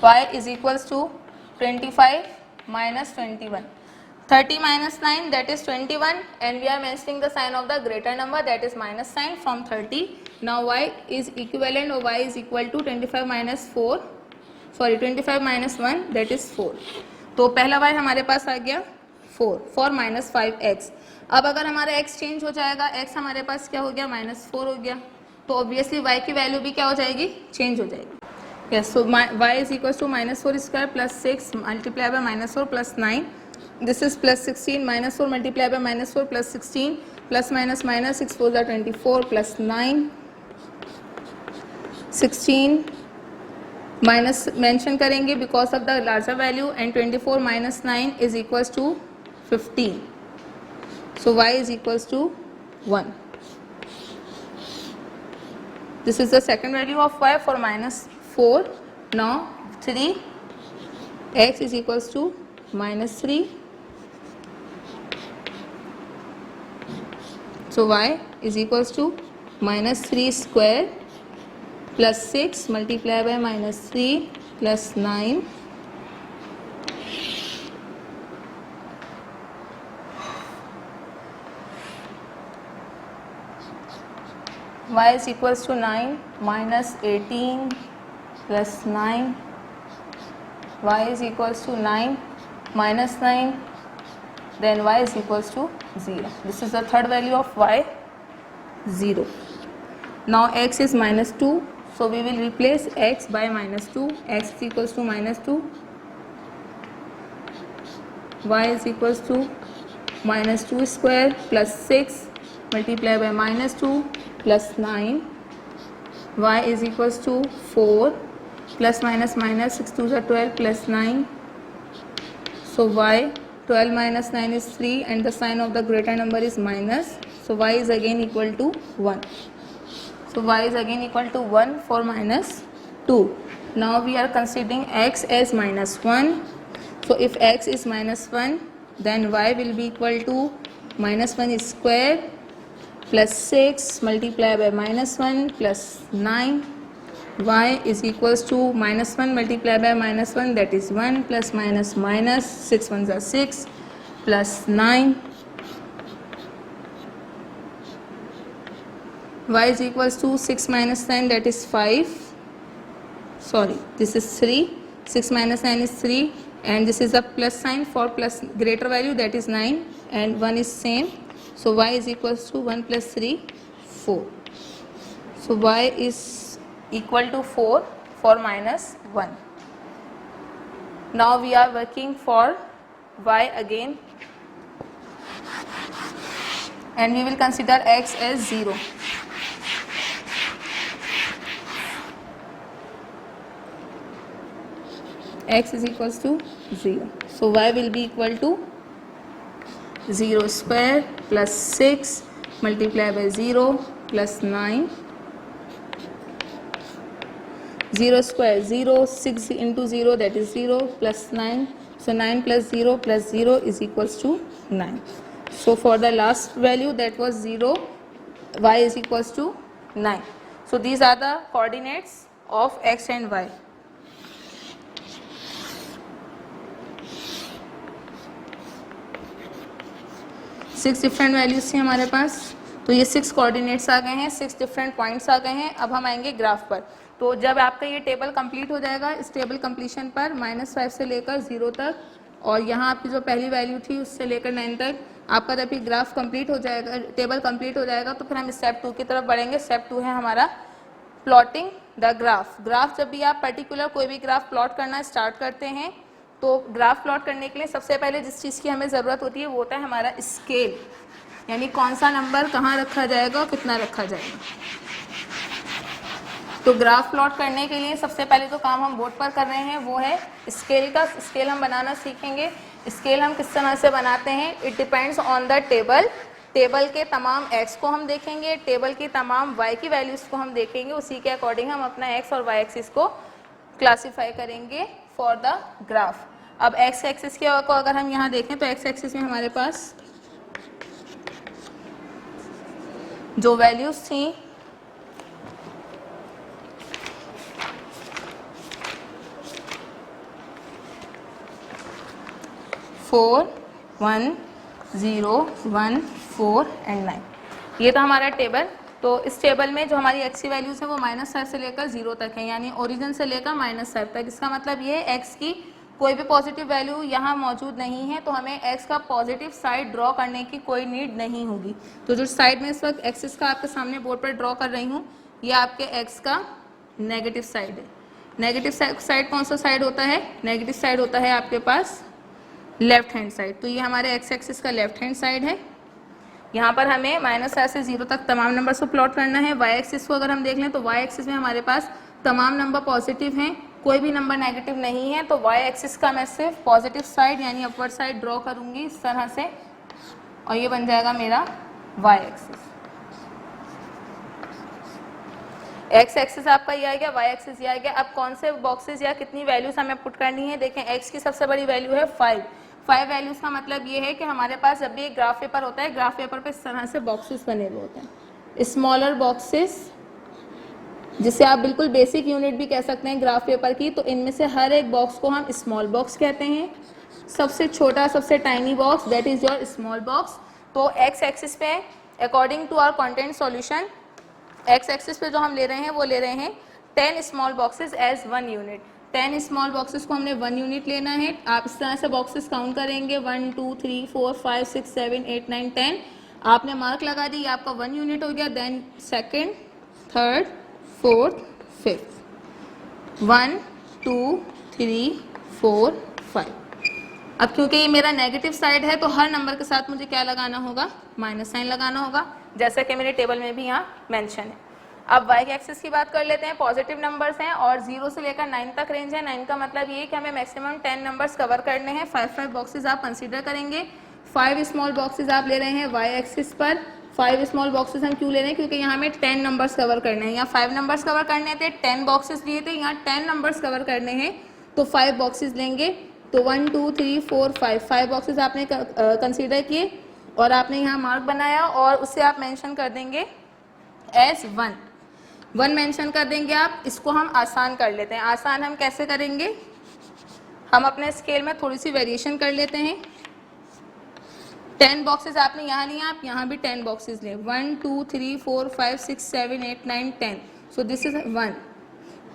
y is equals to 25 minus 21. 30 minus 9 that is 21 and we are mentioning the sign of the greater number that is minus sign from 30. Now y is equivalent or y is equal to 25 minus 4 sorry 25 minus 1 that is 4. तो पहला y हमारे पास आ गया 4 for minus 5x. अब अगर हमारा x change हो जाएगा, x हमारे पास क्या हो गया -4 हो गया, तो ऑब्वियसली y की वैल्यू भी क्या हो जाएगी, चेंज हो जाएगी। Yes, so y is equals to -4 square plus 6 multiplied by -4 plus 9. This is plus 16 -4 multiplied by -4 plus 16 plus minus minus 6 4 are 24 plus 9 16 minus mention करेंगे because of the larger value and 24 minus 9 is equals to 15. So y is equals to 1. This is the second value of y for -4. Now 3 x is equals to -3. So y is equals to -3 square plus 6 multiplied by -3 plus 9 y is equals to 9 minus 18 plus 9 y is equals to 9 minus 9 then y is equals to 0. This is the third value of y, 0. Now x is -2, so we will replace x by -2. X is equals to -2, y is equals to -2 square plus 6 multiplied by -2 plus 9 y is equals to 4 plus minus minus 6 2 are 12 plus 9. So y 12 minus 9 is 3 and the sign of the greater number is minus. So y is again equal to 1. So y is again equal to 1 for -2. Now we are considering x as -1. So if x is -1 then y will be equal to -1 square plus 6 multiplied by -1 plus 9. Y is equals to -1 multiplied by -1 that is 1 plus minus minus 6 ones are 6 plus 9. Y is equals to 6 minus 9 that is 5. Sorry, this is 3. 6 minus 9 is 3 and this is a plus sign for plus greater value that is 9 and 1 is same. So y is equals to 1 plus 3 4. So y is equal to 4 for -1. Now we are working for y again and we will consider x as 0. X is equals to 0. So y will be equal to 0 square plus 6 multiplied by 0 plus 9. 0 square 0, 6 into 0 that is 0 plus 9. So 9 plus 0 plus 0 is equals to 9. So for the last value that was 0, y is equals to 9. So these are the coordinates of x and y. Six different values थी हमारे पास, तो ये 6 coordinates आ गए हैं, 6 different points आ गए हैं। अब हम आएंगे ग्राफ पर। तो जब आपका ये टेबल कंप्लीट हो जाएगा, इस टेबल कंप्लीशन पर -5 से लेकर 0 तक और यहाँ आपकी जो पहली वैल्यू थी उससे लेकर 9 तक आपका जब ये ग्राफ कंप्लीट हो जाएगा, टेबल कंप्लीट हो जाएगा, तो फिर हम स्टेप 2 की तरफ बढ़ेंगे। स्टेप 2 है हमारा प्लॉटिंग द ग्राफ। ग्राफ जब भी आप पर्टिकुलर कोई भी ग्राफ प्लॉट करना स्टार्ट करते हैं तो ग्राफ प्लॉट करने के लिए सबसे पहले जिस चीज़ की हमें ज़रूरत होती है वो होता है हमारा स्केल, यानी कौन सा नंबर कहाँ रखा जाएगा और कितना रखा जाएगा। तो ग्राफ प्लॉट करने के लिए सबसे पहले तो काम हम बोर्ड पर कर रहे हैं वो है स्केल का। स्केल हम बनाना सीखेंगे। स्केल हम किस तरह से बनाते हैं, it depends on the table. Table के तमाम x को हम देखेंगे, टेबल की तमाम y की वैल्यूज़ को हम देखेंगे, उसी के अकॉर्डिंग हम अपना x और y एक्सिस को क्लासीफाई करेंगे फॉर द ग्राफ। अब x एक्सिस को अगर हम यहाँ देखें तो x एक्सिस में हमारे पास जो वैल्यूज़ थी फोर 1 0 1 4 एंड 9, ये था हमारा टेबल। तो इस टेबल में जो हमारी x की वैल्यूज़ है वो -5 से लेकर 0 तक है, यानी ओरिजिन से लेकर -5 तक। इसका मतलब ये है x की कोई भी पॉजिटिव वैल्यू यहाँ मौजूद नहीं है, तो हमें x का पॉजिटिव साइड ड्रॉ करने की कोई नीड नहीं होगी। तो जो साइड में इस वक्त एक्सिस का आपके सामने बोर्ड पर ड्रॉ कर रही हूँ, ये आपके x का नेगेटिव साइड है। नेगेटिव साइड कौन सा साइड होता है, नेगेटिव साइड होता है आपके पास लेफ्ट हैंड साइड। तो ये हमारे x एक्सिस का लेफ्ट हैंड साइड है। यहाँ पर हमें -5 से 0 तक तमाम नंबर्स को प्लॉट करना है। y एक्सिस को अगर हम देख लें तो y एक्सिस में हमारे पास तमाम नंबर पॉजिटिव हैं, कोई भी नंबर नेगेटिव नहीं है। तो y एक्सिस का मैं सिर्फ पॉजिटिव साइड यानी अपवर्ड साइड ड्रॉ करूँगी इस तरह से, और ये बन जाएगा मेरा y एक्सिस। x एक्सिस आपका ये आ गया, y एक्सिस ये आ गया। अब कौन से बॉक्सेस या कितनी वैल्यूज हमें पुट करनी है, देखें x की सबसे बड़ी वैल्यू है 5 वैल्यूज का मतलब ये है कि हमारे पास जब भी एक ग्राफ पेपर होता है, ग्राफ पेपर पे इस तरह से बॉक्सेस बने हुए होते हैं, स्मॉलर बॉक्सेस, जिसे आप बिल्कुल बेसिक यूनिट भी कह सकते हैं ग्राफ पेपर की। तो इनमें से हर एक बॉक्स को हम स्मॉल बॉक्स कहते हैं। सबसे छोटा सबसे tiny box that is your small box. तो x एक्सिस पे according to our content solution, x axis पे जो हम ले रहे हैं वो ले रहे हैं 10 small boxes as 1 unit. 10 small boxes को हमने 1 यूनिट लेना है। आप इस तरह से बॉक्सेस काउंट करेंगे 1 2 3 4 5 6 7 8 9 10। आपने मार्क लगा दी, आपका 1 यूनिट हो गया। Then second, third, fourth, fifth, 1 2 3 4 5। अब क्योंकि ये मेरा नेगेटिव साइड है तो हर नंबर के साथ मुझे क्या लगाना होगा, माइनस साइन लगाना होगा, जैसा कि मेरे टेबल में भी यहाँ मेंशन है। अब y के एक्सिस की बात कर लेते हैं। पॉजिटिव नंबर्स हैं और 0 से लेकर 9 तक रेंज है। 9 का मतलब ये कि हमें मैक्सिमम 10 नंबर्स कवर करने हैं। 5 बॉक्सेस आप कंसीडर करेंगे। 5 स्मॉल बॉक्सेस आप ले रहे हैं y एक्सिस पर। 5 स्मॉल बॉक्सेस हम क्यों ले रहे हैं, क्योंकि यहाँ हमें 10 नंबर्स कवर करने हैं। यहाँ 5 नंबर्स कवर करने थे, 10 बॉक्सेस लिए थे, यहाँ 10 नंबर्स कवर करने हैं तो 5 बॉक्सेस लेंगे। तो 1 2 3 4 5 बॉक्सेस आपने कंसीडर किए और आपने यहाँ मार्क बनाया और उसे आप मेंशन कर देंगे एज 1 मेंशन कर देंगे आप। इसको हम आसान कर लेते हैं। आसान हम कैसे करेंगे, हम अपने स्केल में थोड़ी सी वेरिएशन कर लेते हैं। 10 बॉक्सेस आपने यहाँ लिया, आप यहाँ भी 10 बॉक्सेस लें। 1 2 3 4 5 6 7 8 9 10। सो दिस इज 1।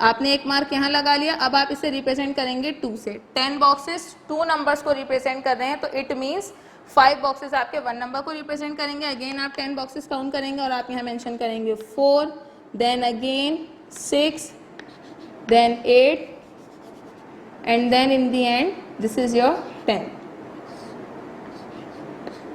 आपने एक मार्क यहाँ लगा लिया। अब आप इसे रिप्रेजेंट करेंगे 2 से। 10 बॉक्सेस 2 नंबर्स को रिप्रेजेंट कर रहे हैं, तो इट मीन्स 5 बॉक्सेस आपके 1 नंबर को रिप्रेजेंट करेंगे। अगेन आप 10 बॉक्सेस काउंट करेंगे और आप यहाँ मेंशन करेंगे 4, then again 6, then 8, and then in the end this is your 10।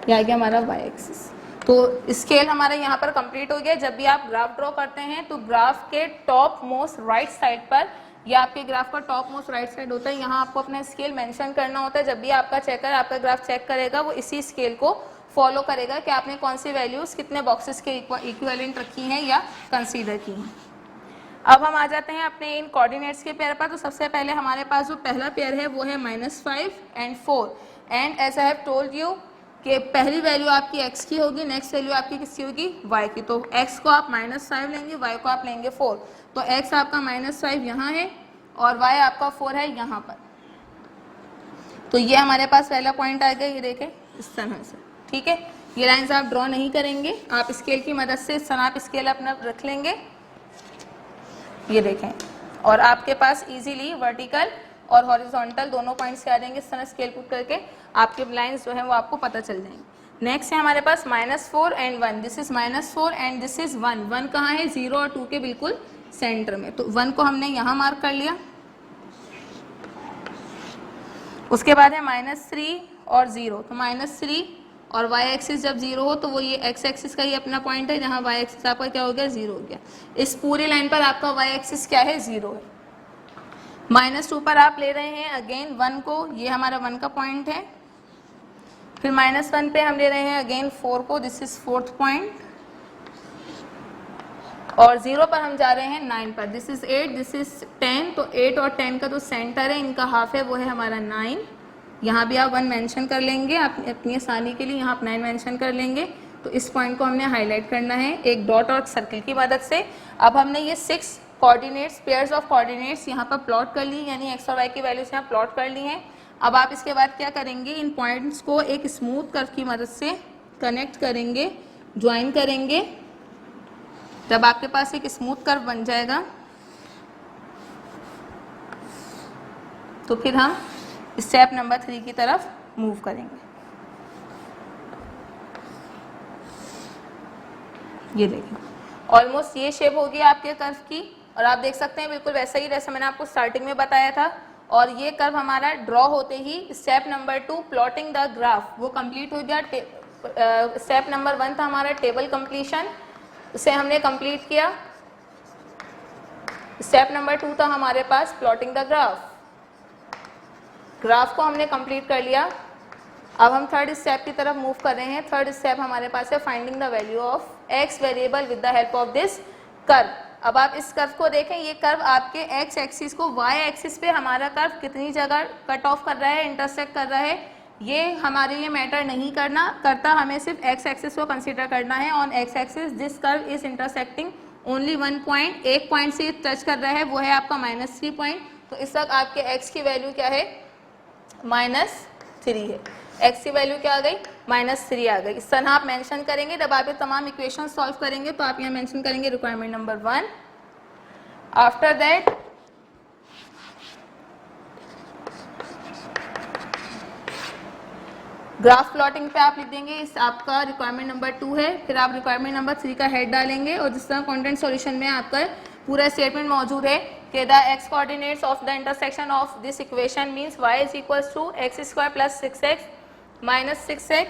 यह आ गया हमारा y एक्सिस। तो स्केल हमारा यहाँ पर कंप्लीट हो गया। जब भी आप ग्राफ ड्रॉ करते हैं तो ग्राफ के टॉप मोस्ट राइट साइड पर, या आपके ग्राफ का टॉप मोस्ट राइट साइड होता है, यहाँ आपको अपना स्केल मेंशन करना होता है। जब भी आपका चेकर आपका ग्राफ चेक करेगा वो इसी स्केल को फॉलो करेगा कि आपने कौन सी वैल्यूज़ कितने बॉक्सेस के इक्विवेलेंट रखी हैं या कंसीडर की हैं। अब हम आ जाते हैं अपने इन कोऑर्डिनेट्स के पेयर पर। तो सबसे पहले हमारे पास जो पहला पेयर है वो है -5 and 4। And as I have told you कि पहली वैल्यू आपकी x की होगी, नेक्स्ट वैल्यू आपकी किसकी होगी, y की। तो x को आप -5 लेंगे, y को आप लेंगे 4। तो x आपका -5 यहाँ है और y आपका 4 है यहाँ पर। तो ये हमारे पास पहला पॉइंट आ गया। ये देखें इस तरह से, ठीक है। ये लाइंस आप ड्रॉ नहीं करेंगे, आप स्केल की मदद से इस तरह आप स्केल अपना रख लेंगे। ये देखें, और आपके पास इजीली वर्टिकल और हॉरिजॉन्टल दोनों पॉइंट्स आ जाएंगे। इस तरह स्केल पुट करके आपके लाइंस जो है वो आपको पता चल जाएंगे। नेक्स्ट है हमारे पास -4 and 1। This is -4 and this is 1। 1 कहाँ है, 0 और 2 के बिल्कुल सेंटर में। तो 1 को हमने यहाँ मार्क कर लिया। उसके बाद है -3 और 0। तो -3 और y एक्सिस जब 0 हो तो वो ये x एक्सिस का ही अपना पॉइंट है, जहाँ y एक्सिस आपका क्या हो गया, 0 हो गया। इस पूरी लाइन पर आपका y एक्सिस क्या है, 0 है। -2 पर आप ले रहे हैं अगेन 1 को, ये हमारा 1 का पॉइंट है। फिर -1 पे हम ले रहे हैं अगेन 4 को, दिस इज 4th पॉइंट, और 0 पर हम जा रहे हैं 9 पर, दिस इज 8, दिस इज 10, तो 8 और 10 का जो सेंटर है, इनका हाफ है, वो है हमारा 9। यहाँ भी आप 1 मेंशन कर लेंगे, आप अपनी आसानी के लिए यहाँ आप 9 मेंशन कर लेंगे। तो इस पॉइंट को हमने हाईलाइट करना है एक डॉट और सर्कल की मदद से। अब हमने ये 6 कोऑर्डिनेट्स, पेयर्स ऑफ कोऑर्डिनेट्स यहाँ पर प्लॉट कर ली, यानी एक्स और वाई की वैल्यूज यहाँ प्लॉट कर ली हैं। अब आप इसके बाद क्या करेंगे, इन पॉइंट्स को एक स्मूथ कर्व की मदद से कनेक्ट करेंगे, ज्वाइन करेंगे, तब आपके पास एक स्मूथ कर्व बन जाएगा। तो फिर हम स्टेप नंबर 3 की तरफ मूव करेंगे। ये देखिए ऑलमोस्ट ये शेप होगी आपके कर्व की, और आप देख सकते हैं बिल्कुल वैसा ही जैसा मैंने आपको स्टार्टिंग में बताया था। और ये कर्व हमारा ड्रॉ होते ही step number 2 plotting the graph वो कंप्लीट हो गया। स्टेप नंबर 1 था हमारा टेबल कंप्लीशन, उसे हमने कंप्लीट किया। स्टेप नंबर 2 था हमारे पास प्लॉटिंग द ग्राफ, ग्राफ को हमने कंप्लीट कर लिया। अब हम थर्ड स्टेप की तरफ मूव कर रहे हैं। थर्ड स्टेप हमारे पास है finding the value of x variable with the help of this curve. अब आप इस कर्व को देखें, ये कर्व आपके एक्स एक्सिस को वाई एक्सिस पे हमारा कर्व कितनी जगह कट ऑफ कर रहा है, इंटरसेक्ट कर रहा है, ये हमारे लिए मैटर नहीं करता, हमें सिर्फ एक्स एक्सिस को कंसीडर करना है। On x axis this curve is intersecting only 1 point, एक पॉइंट से टच कर रहा है, वो है आपका -3 पॉइंट। तो इस वक्त आपके एक्स की वैल्यू क्या है, -3 है। एक्स की वैल्यू क्या आ गई, -3 आ गई। इस तरह आप मेंशन करेंगे। जब आप ये तमाम इक्वेशन सॉल्व करेंगे तो आप यहाँ मेंशन करेंगे requirement number 1। After that graph plotting पे आप लिख देंगे, इस आपका रिक्वायरमेंट नंबर 2 है। फिर आप रिक्वायरमेंट नंबर 3 का हेड डालेंगे, और जिस तरह कंटेंट सॉल्यूशन में आपका पूरा स्टेटमेंट मौजूद है कि the X coordinates of the intersection of this equation means y is equals to x² + 6x - 6x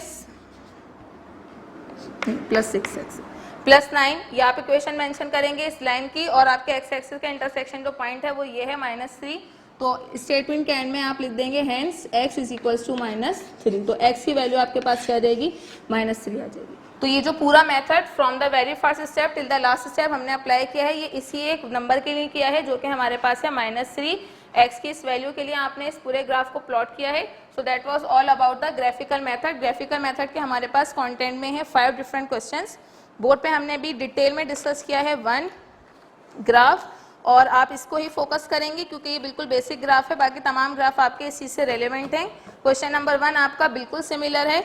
+ 6x + 9। ये आप इक्वेशन मेंशन करेंगे इस लाइन की, और आपके एक्स एक्सिस का इंटरसेक्शन जो पॉइंट है वो ये है -3। तो स्टेटमेंट के एंड में आप लिख देंगे hence x is equals to -3। तो x की वैल्यू आपके पास क्या आ जाएगी, -3 आ जाएगी। तो ये जो पूरा method from the very first step till the last step हमने अप्लाई किया है, ये इसी एक नंबर के लिए किया है जो कि हमारे पास है -3। x की इस वैल्यू के लिए आपने इस पूरे ग्राफ को प्लॉट किया है। सो that was all about the graphical method. Graphical method के हमारे पास कंटेंट में है 5 डिफरेंट क्वेश्चंस। बोर्ड पे हमने अभी डिटेल में डिस्कस किया है 1 ग्राफ, और आप इसको ही फोकस करेंगे क्योंकि ये बिल्कुल बेसिक ग्राफ है, बाकी तमाम ग्राफ आपके इसी से रेलेवेंट हैं। क्वेश्चन नंबर 1 आपका बिल्कुल सिमिलर है।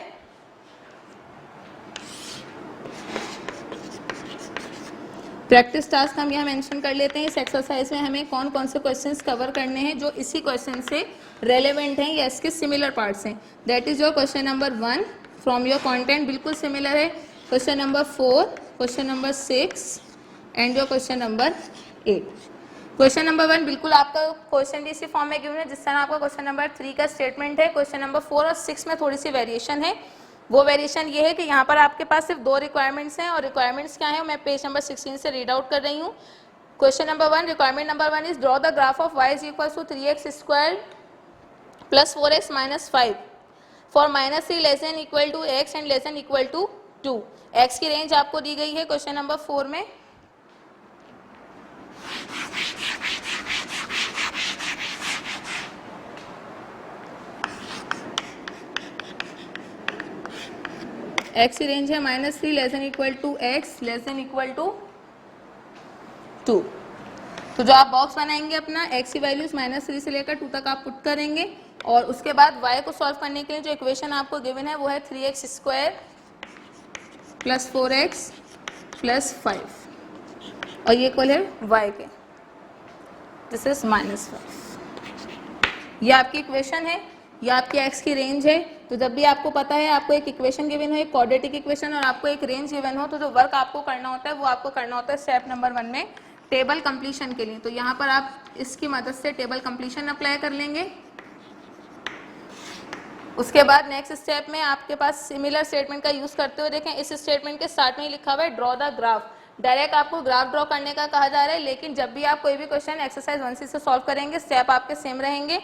प्रैक्टिस टास्क हम यहाँ मेंशन कर लेते हैं। इस एक्सरसाइज में हमें कौन कौन से क्वेश्चंस कवर करने हैं जो इसी क्वेश्चन से रेलेवेंट हैं या इसके सिमिलर पार्ट्स हैं। That is your question number 1 from your content, बिल्कुल सिमिलर है। Question number 4, question number 6 and your question number 8। Question number 1 बिल्कुल आपका क्वेश्चन भी इसी फॉर्म में गिवन है जिस तरह आपका क्वेश्चन नंबर 3 का स्टेटमेंट है। क्वेश्चन नंबर 4 और 6 में थोड़ी सी वेरिएशन है। वो वेरिएशन ये है कि यहाँ पर आपके पास सिर्फ 2 रिक्वायरमेंट्स हैं, और रिक्वायरमेंट्स क्या है मैं पेज नंबर 16 से रीड आउट कर रही हूँ। Question number 1, requirement number 1 is draw the graph of y is equal to 3x² + 4x - 5 for -3 less than equal to x and less than equal to 2। x की range आपको दी गई है question number 4 में। x की range है -3 less than equal to x less than equal to 2। तो जो आप बॉक्स बनाएंगे अपना x की वैल्यूज -3 से लेकर 2 तक आप पुट करेंगे, और उसके बाद y को सॉल्व करने के लिए जो इक्वेशन आपको गिवन है वो है 3x² + 4x + 5, और ये इक्वल है y के, दिस इज -5। ये आपकी इक्वेशन है, ये आपकी x की रेंज है। तो जब भी आपको पता है आपको एक इक्वेशन गिवन हो, एक क्वाड्रेटिक इक्वेशन, और आपको एक रेंज गिवन हो, तो जो वर्क आपको करना होता है वो आपको करना होता है स्टेप नंबर 1 में टेबल कंप्लीशन के लिए। तो यहाँ पर आप इसकी मदद से टेबल कंप्लीशन अप्लाई कर लेंगे। उसके बाद नेक्स्ट स्टेप में आपके पास सिमिलर स्टेटमेंट का यूज करते हुए देखें, इस स्टेटमेंट के स्टार्ट में ही लिखा हुआ है ड्रॉ द ग्राफ। डायरेक्ट आपको ग्राफ ड्रॉ करने का कहा जा रहा है, लेकिन जब भी आप कोई भी क्वेश्चन एक्सरसाइज 1C से सॉल्व करेंगे स्टेप आपके सेम रहेंगे।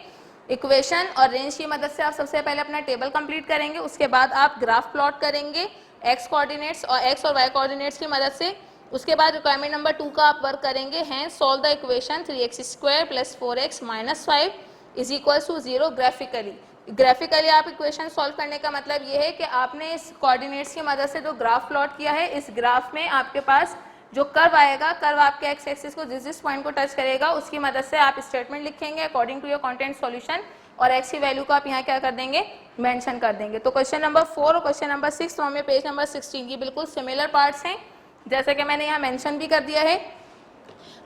इक्वेशन और रेंज की मदद से आप सबसे पहले अपना टेबल कंप्लीट करेंगे, उसके बाद आप ग्राफ प्लॉट करेंगे एक्स कोऑर्डिनेट्स और एक्स और वाई कोऑर्डिनेट्स की मदद से। उसके बाद रिक्वायरमेंट नंबर 2 का आप वर्क करेंगे, hence solve the equation 3x² + 4x - 5 = 0 graphically. Graphically आप इक्वेशन सॉल्व करने का मतलब ये है कि आपने इस कोऑर्डिनेट्स की मदद से जो ग्राफ प्लॉट किया है, इस ग्राफ में आपके पास जो कर्व आएगा, कर्व आपके एक्स एक्सिस को जिस पॉइंट को टच करेगा उसकी मदद से आप स्टेटमेंट लिखेंगे according to your content solution, और एक्स की वैल्यू को आप यहाँ क्या कर देंगे, मेंशन कर देंगे। तो क्वेश्चन नंबर 4 और क्वेश्चन नंबर 6 तो हमें पेज नंबर 16 की बिल्कुल सिमिलर पार्ट्स हैं, जैसे कि मैंने यहाँ मेंशन भी कर दिया है।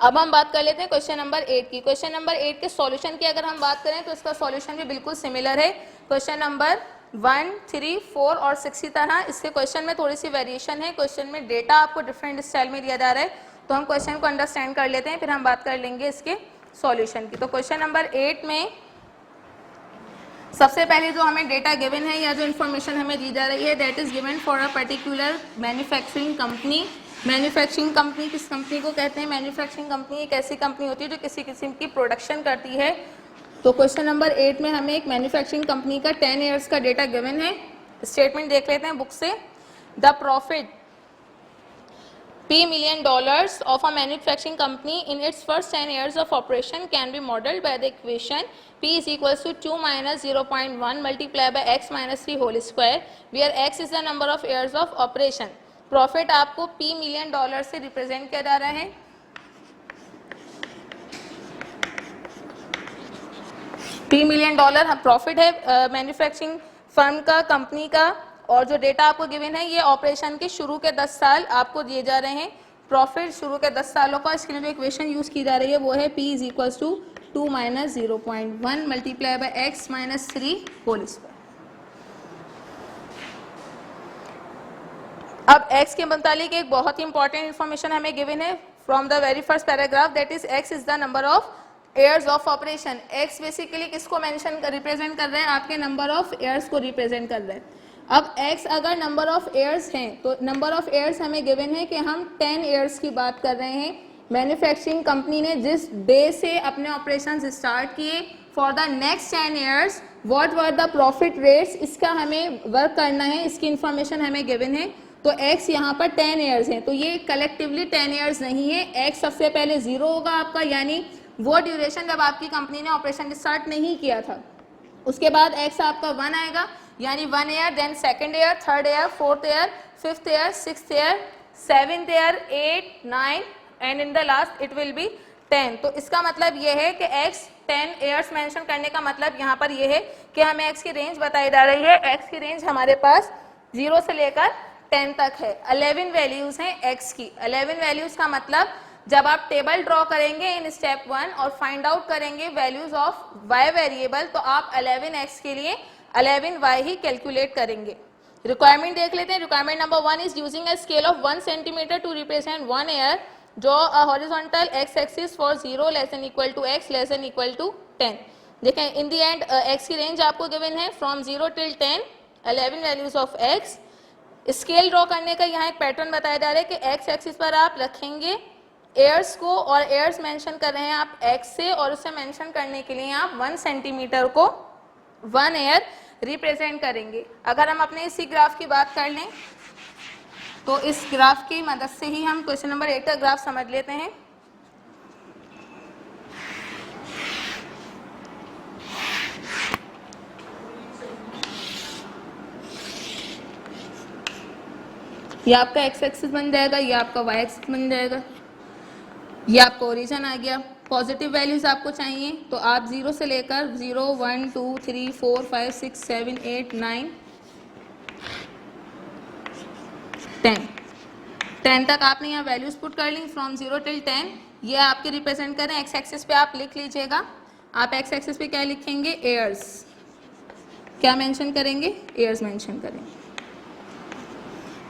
अब हम बात कर लेते हैं क्वेश्चन नंबर 8 की। क्वेश्चन नंबर 8 के सॉल्यूशन की अगर हम बात करें तो इसका सॉल्यूशन भी बिल्कुल सिमिलर है। क्वेश्चन नंबर 1, 3, 4 और 6 की तरह इसके क्वेश्चन में थोड़ी सी वेरिएशन है। क्वेश्चन में डेटा आपको डिफरेंट स्टाइल में दिया जा रहा है, तो हम क्वेश्चन को अंडरस्टैंड कर लेते हैं, फिर हम बात कर लेंगे इसके सॉल्यूशन की। तो क्वेश्चन नंबर 8 में सबसे पहले जो हमें डेटा गिवन है या जो इन्फॉर्मेशन हमें दी जा रही है, that is given for a particular manufacturing company. Manufacturing company किस कंपनी को कहते हैं? मैन्युफैक्चरिंग कंपनी एक ऐसी कंपनी होती है जो किसी किस्म की प्रोडक्शन करती है। तो क्वेश्चन नंबर 8 में हमें एक मैन्युफैक्चरिंग कंपनी का 10 ईयर्स का डेटा गिवन है। स्टेटमेंट देख लेते हैं बुक से। The profit $P million of a manufacturing company in its first 10 years of operation can be modeled by the equation P = 2 - 0.1 multiplied by x - 3 whole square, where x is the number of years of operation. Profit आपको $P million से represent किया जा रहा है। $P million profit है manufacturing firm का, company का, और जो डेटा आपको गिवन है ये ऑपरेशन के शुरू के 10 साल आपको दिए जा रहे हैं। प्रॉफिट शुरू के 10 सालों का, इसके लिए जो इक्वेशन यूज की जा रही है वो है P = 2 - 0.1 multiplied by x - 3 whole square। अब x के मुतालिक एक बहुत ही इंपॉर्टेंट इन्फॉर्मेशन हमें गिवन है from the very first paragraph, that is x is the number of years of operation. x basically किसको मेंशन रिप्रेजेंट कर रहे हैं? आपके नंबर ऑफ ईयर्स को रिप्रेजेंट कर रहे हैं। अब x अगर नंबर ऑफ ईयर्स हैं तो नंबर ऑफ ईयर्स हमें गिवन है कि हम 10 ईयर्स की बात कर रहे हैं। मैन्युफैक्चरिंग कंपनी ने जिस डे से अपने ऑपरेशंस स्टार्ट किए, for the next 10 years what were the profit rates, इसका हमें वर्क करना है, इसकी इंफॉर्मेशन हमें गिवन है। तो x यहाँ पर 10 ईयर्स हैं, तो ये कलेक्टिवली 10 ईयर्स नहीं है। x सबसे पहले 0 होगा आपका, यानी वो ड्यूरेशन जब आपकी कंपनी ने ऑपरेशन स्टार्ट नहीं किया था। उसके बाद x आपका 1 आएगा, यानी 1 year, then second year, third year, fourth year, fifth year, sixth year, seventh year, 8, 9 and in the last it will be 10। तो इसका मतलब ये है कि x 10 ईयर्स मेंशन करने का मतलब यहाँ पर ये है कि हमें x की रेंज बताई जा रही है। x की रेंज हमारे पास 0 से लेकर 10 तक है। 11 वैल्यूज हैं x की। 11 वैल्यूज का मतलब जब आप टेबल ड्रॉ करेंगे इन स्टेप 1 और फाइंड आउट करेंगे वैल्यूज ऑफ y वेरिएबल, तो आप 11x के लिए 11y ही कैलकुलेट करेंगे। रिक्वायरमेंट देख लेते हैं। Requirement number 1 is using a scale of 1 centimetre to represent 1 year, draw a horizontal x axis for 0 ≤ x ≤ 10। देखें इन दी एंड x की रेंज आपको गिवन है from 0 till 10, 11 values of x। Scale draw करने का यहाँ एक pattern बताया जा रहा है कि x एक्सिस पर आप रखेंगे एयर्स को, और एयर्स मेंशन कर रहे हैं आप x से, और उसे मेंशन करने के लिए आप 1 सेंटीमीटर को 1 ईयर रिप्रेजेंट करेंगे। अगर हम अपने इसी ग्राफ की बात कर लें तो इस ग्राफ की मदद से ही हम क्वेश्चन नंबर 8 का ग्राफ समझ लेते हैं। ये आपका x एक्सिस बन जाएगा, ये आपका y एक्सिस बन जाएगा, ये आपका ओरिजिन आ गया। पॉजिटिव वैल्यूज आपको चाहिए तो आप 0 से लेकर 0, 1, 2, 3, 4, 5, 6, 7, 8, 9, 10 तक आपने यहाँ वैल्यूज पुट कर ली फ्रॉम 0 till 10। ये आपके रिप्रेजेंट करें x एक्सिस पे आप लिख लीजिएगा। आप x एक्सिस पे क्या लिखेंगे? एयर्स। क्या मेंशन करेंगे? एयर्स मेंशन करेंगे,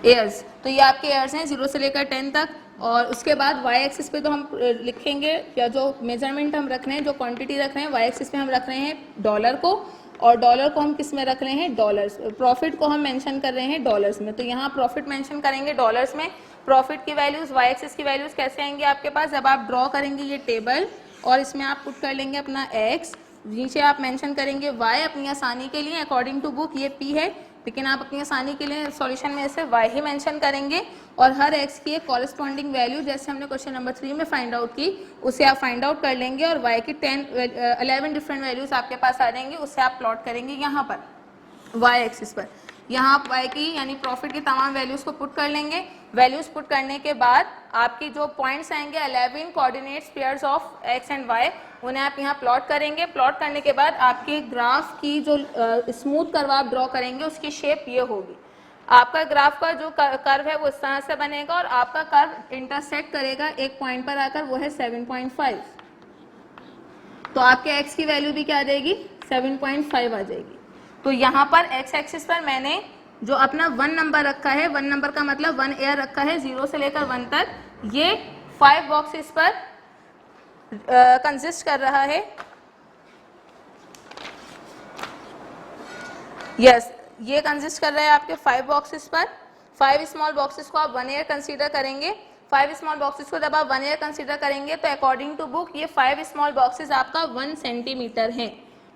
एयर्स। तो ये आपके एयर्स हैं 0 से लेकर 10 तक। और उसके बाद y एक्सिस पे तो हम लिखेंगे, या जो मेजरमेंट हम रख रहे हैं, जो क्वांटिटी रख रहे हैं, y एक्सिस पे हम रख रहे हैं डॉलर को, और डॉलर को हम किस में रख रहे हैं? डॉलर्स। प्रॉफिट को हम मेंशन कर रहे हैं डॉलर्स में, तो यहाँ प्रॉफिट मेंशन करेंगे डॉलर्स में। प्रॉफिट की वैल्यूज, y एक्सिस की वैल्यूज कैसे आएंगी आपके पास? जब आप ड्रॉ करेंगे ये टेबल और इसमें आप पुट कर लेंगे अपना x, नीचे आप मेंशन करेंगे y अपनी आसानी के लिए, अकॉर्डिंग टू बुक ये p है, लेकिन आप अपनी आसानी के लिए सॉल्यूशन में से y ही मेंशन करेंगे और हर x की एक कॉरेस्पॉन्डिंग वैल्यू जैसे हमने क्वेश्चन नंबर 3 में फाइंड आउट की उसे आप फाइंड आउट कर लेंगे और y की 11 डिफरेंट वैल्यूज आपके पास आ जाएंगी, उसे आप प्लॉट करेंगे यहाँ पर y एक्सिस पर। यहाँ आप y की यानी प्रॉफिट की तमाम वैल्यूज को पुट कर लेंगे। वैल्यूज पुट करने के बाद आपकी जो पॉइंट्स आएंगे 11 coordinates pairs of x and y, उन्हें आप यहाँ प्लॉट करेंगे। प्लॉट करने के बाद आपके ग्राफ की जो स्मूथ कर्व आप ड्रॉ करेंगे उसकी शेप ये होगी। आपका ग्राफ का जो कर्व है वो इस तरह से बनेगा और आपका कर्व इंटरसेक्ट करेगा एक पॉइंट पर आकर, वो है 7.5। तो आपके x की वैल्यू भी क्या आ जाएगी, 7.5 आ जाएगी। तो यहाँ पर x एक्सिस पर मैंने जो अपना 1 नंबर रखा है, 1 नंबर का मतलब 1 एयर रखा है 0 से लेकर 1 तक, ये 5 बॉक्सेस पर कंसिस्ट कर रहा है। यस, ये कंसिस्ट कर रहा है आपके 5 बॉक्सेस पर। 5 स्मॉल बॉक्सेस को आप 1 एयर कंसीडर करेंगे। 5 स्मॉल बॉक्सेस को जब आप 1 एयर कंसीडर करेंगे तो अकॉर्डिंग टू बुक ये 5 स्मॉल बॉक्सेस आपका 1 सेंटीमीटर है।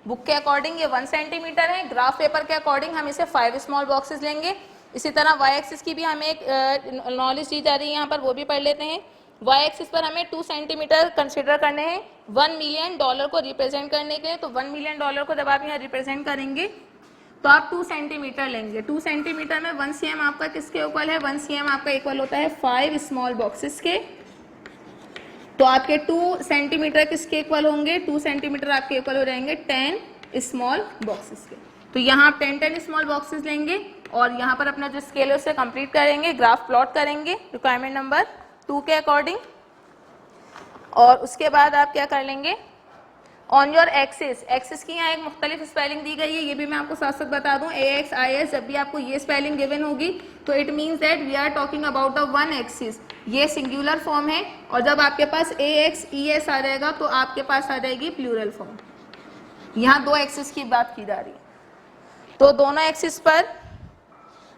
बुक के अकॉर्डिंग ये 1 सेंटीमीटर है, ग्राफ पेपर के अकॉर्डिंग हम इसे 5 स्मॉल बॉक्सेस लेंगे। इसी तरह y एक्सिस की भी हमें एक नॉलेज दी जा रही है यहाँ पर, वो भी पढ़ लेते हैं। y एक्सिस पर हमें 2 सेंटीमीटर कंसिडर करने हैं $1 मिलियन को रिप्रेजेंट करने के लिए। तो $1 मिलियन को जब आप यहाँ रिप्रेजेंट करेंगे तो आप 2 सेंटीमीटर लेंगे। 2 सेंटीमीटर में 1 cm आपका किसके इक्वल है, 1 cm आपका इक्वल होता है 5 स्मॉल बॉक्सेस के। तो आपके 2 सेंटीमीटर किसके इक्वल होंगे, 2 सेंटीमीटर आपके इक्वल हो जाएंगे 10 स्मॉल बॉक्सेस के। तो यहाँ आप 10 स्मॉल बॉक्सेस लेंगे और यहाँ पर अपना जो स्केल है उसे कंप्लीट करेंगे, ग्राफ प्लॉट करेंगे रिक्वायरमेंट नंबर 2 के अकॉर्डिंग। और उसके बाद आप क्या कर लेंगे, ऑन योर एक्सिस, एक्सिस की यहाँ एक मुख्तलिफ स्पेलिंग दी गई है, ये भी मैं आपको साथ साथ बता दूं। AXIS जब भी आपको ये स्पेलिंग गिवन होगी तो it means that we are talking about the 1 axis, ये सिंगुलर फॉर्म है। और जब आपके पास AXES आ जाएगा तो आपके पास आ जाएगी प्लूरल फॉर्म। यहाँ 2 एक्सिस की बात की जा रही है। तो दोनों एक्सिस पर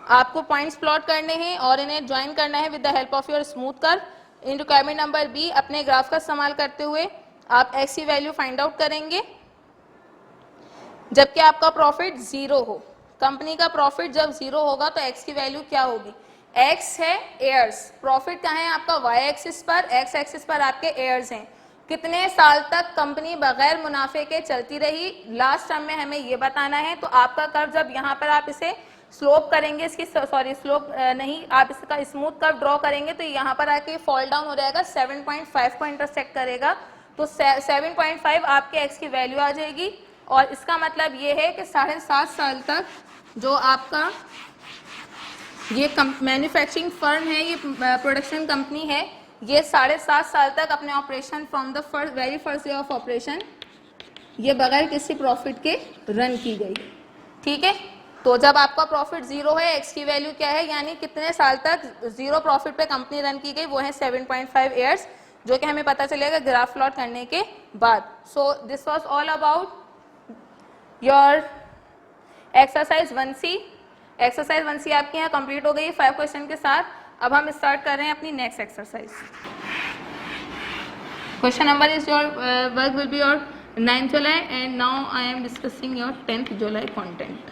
आपको पॉइंट्स प्लॉट करने हैं और इन्हें ज्वाइन करना है with the help of your smooth curve. In requirement number B, अपने ग्राफ का इस्तेमाल करते हुए आप x की वैल्यू फाइंड आउट करेंगे जबकि आपका प्रॉफिट 0 हो। कंपनी का प्रॉफिट जब 0 होगा तो x की वैल्यू क्या होगी, x है एयर्स, प्रॉफिट कहाँ है आपका y एक्सिस पर, x एक्सिस पर आपके एयर्स हैं। कितने साल तक कंपनी बगैर मुनाफे के चलती रही, लास्ट टर्म में हमें ये बताना है। तो आपका कर्व जब यहाँ पर आप इसे स्लोप करेंगे, इसकी सॉरी स्लोप नहीं, आप इसका स्मूथ कर्व ड्रॉ करेंगे तो यहाँ पर आके फॉल डाउन हो जाएगा, 7.5 को इंटरसेक्ट करेगा। तो 7.5 आपके x की वैल्यू आ जाएगी। और इसका मतलब ये है कि 7.5 साल तक जो आपका ये मैन्युफैक्चरिंग फर्म है, ये प्रोडक्शन कंपनी है, ये 7.5 साल तक अपने operation from the very first day of operation ये बगैर किसी प्रॉफिट के रन की गई। ठीक है, तो जब आपका प्रॉफिट 0 है, x की वैल्यू क्या है, यानी कितने साल तक 0 प्रॉफिट पे कंपनी रन की गई, वो है 7.5 ईयर्स, जो कि हमें पता चलेगा ग्राफ प्लॉट करने के बाद। So this was all about your exercise 1C। Exercise 1C आपकी यहाँ कंप्लीट हो गई है 5 क्वेश्चन के साथ। अब हम स्टार्ट कर रहे हैं अपनी next exercise. Question number is your work will be your 9th July and now I am discussing your 10th July content.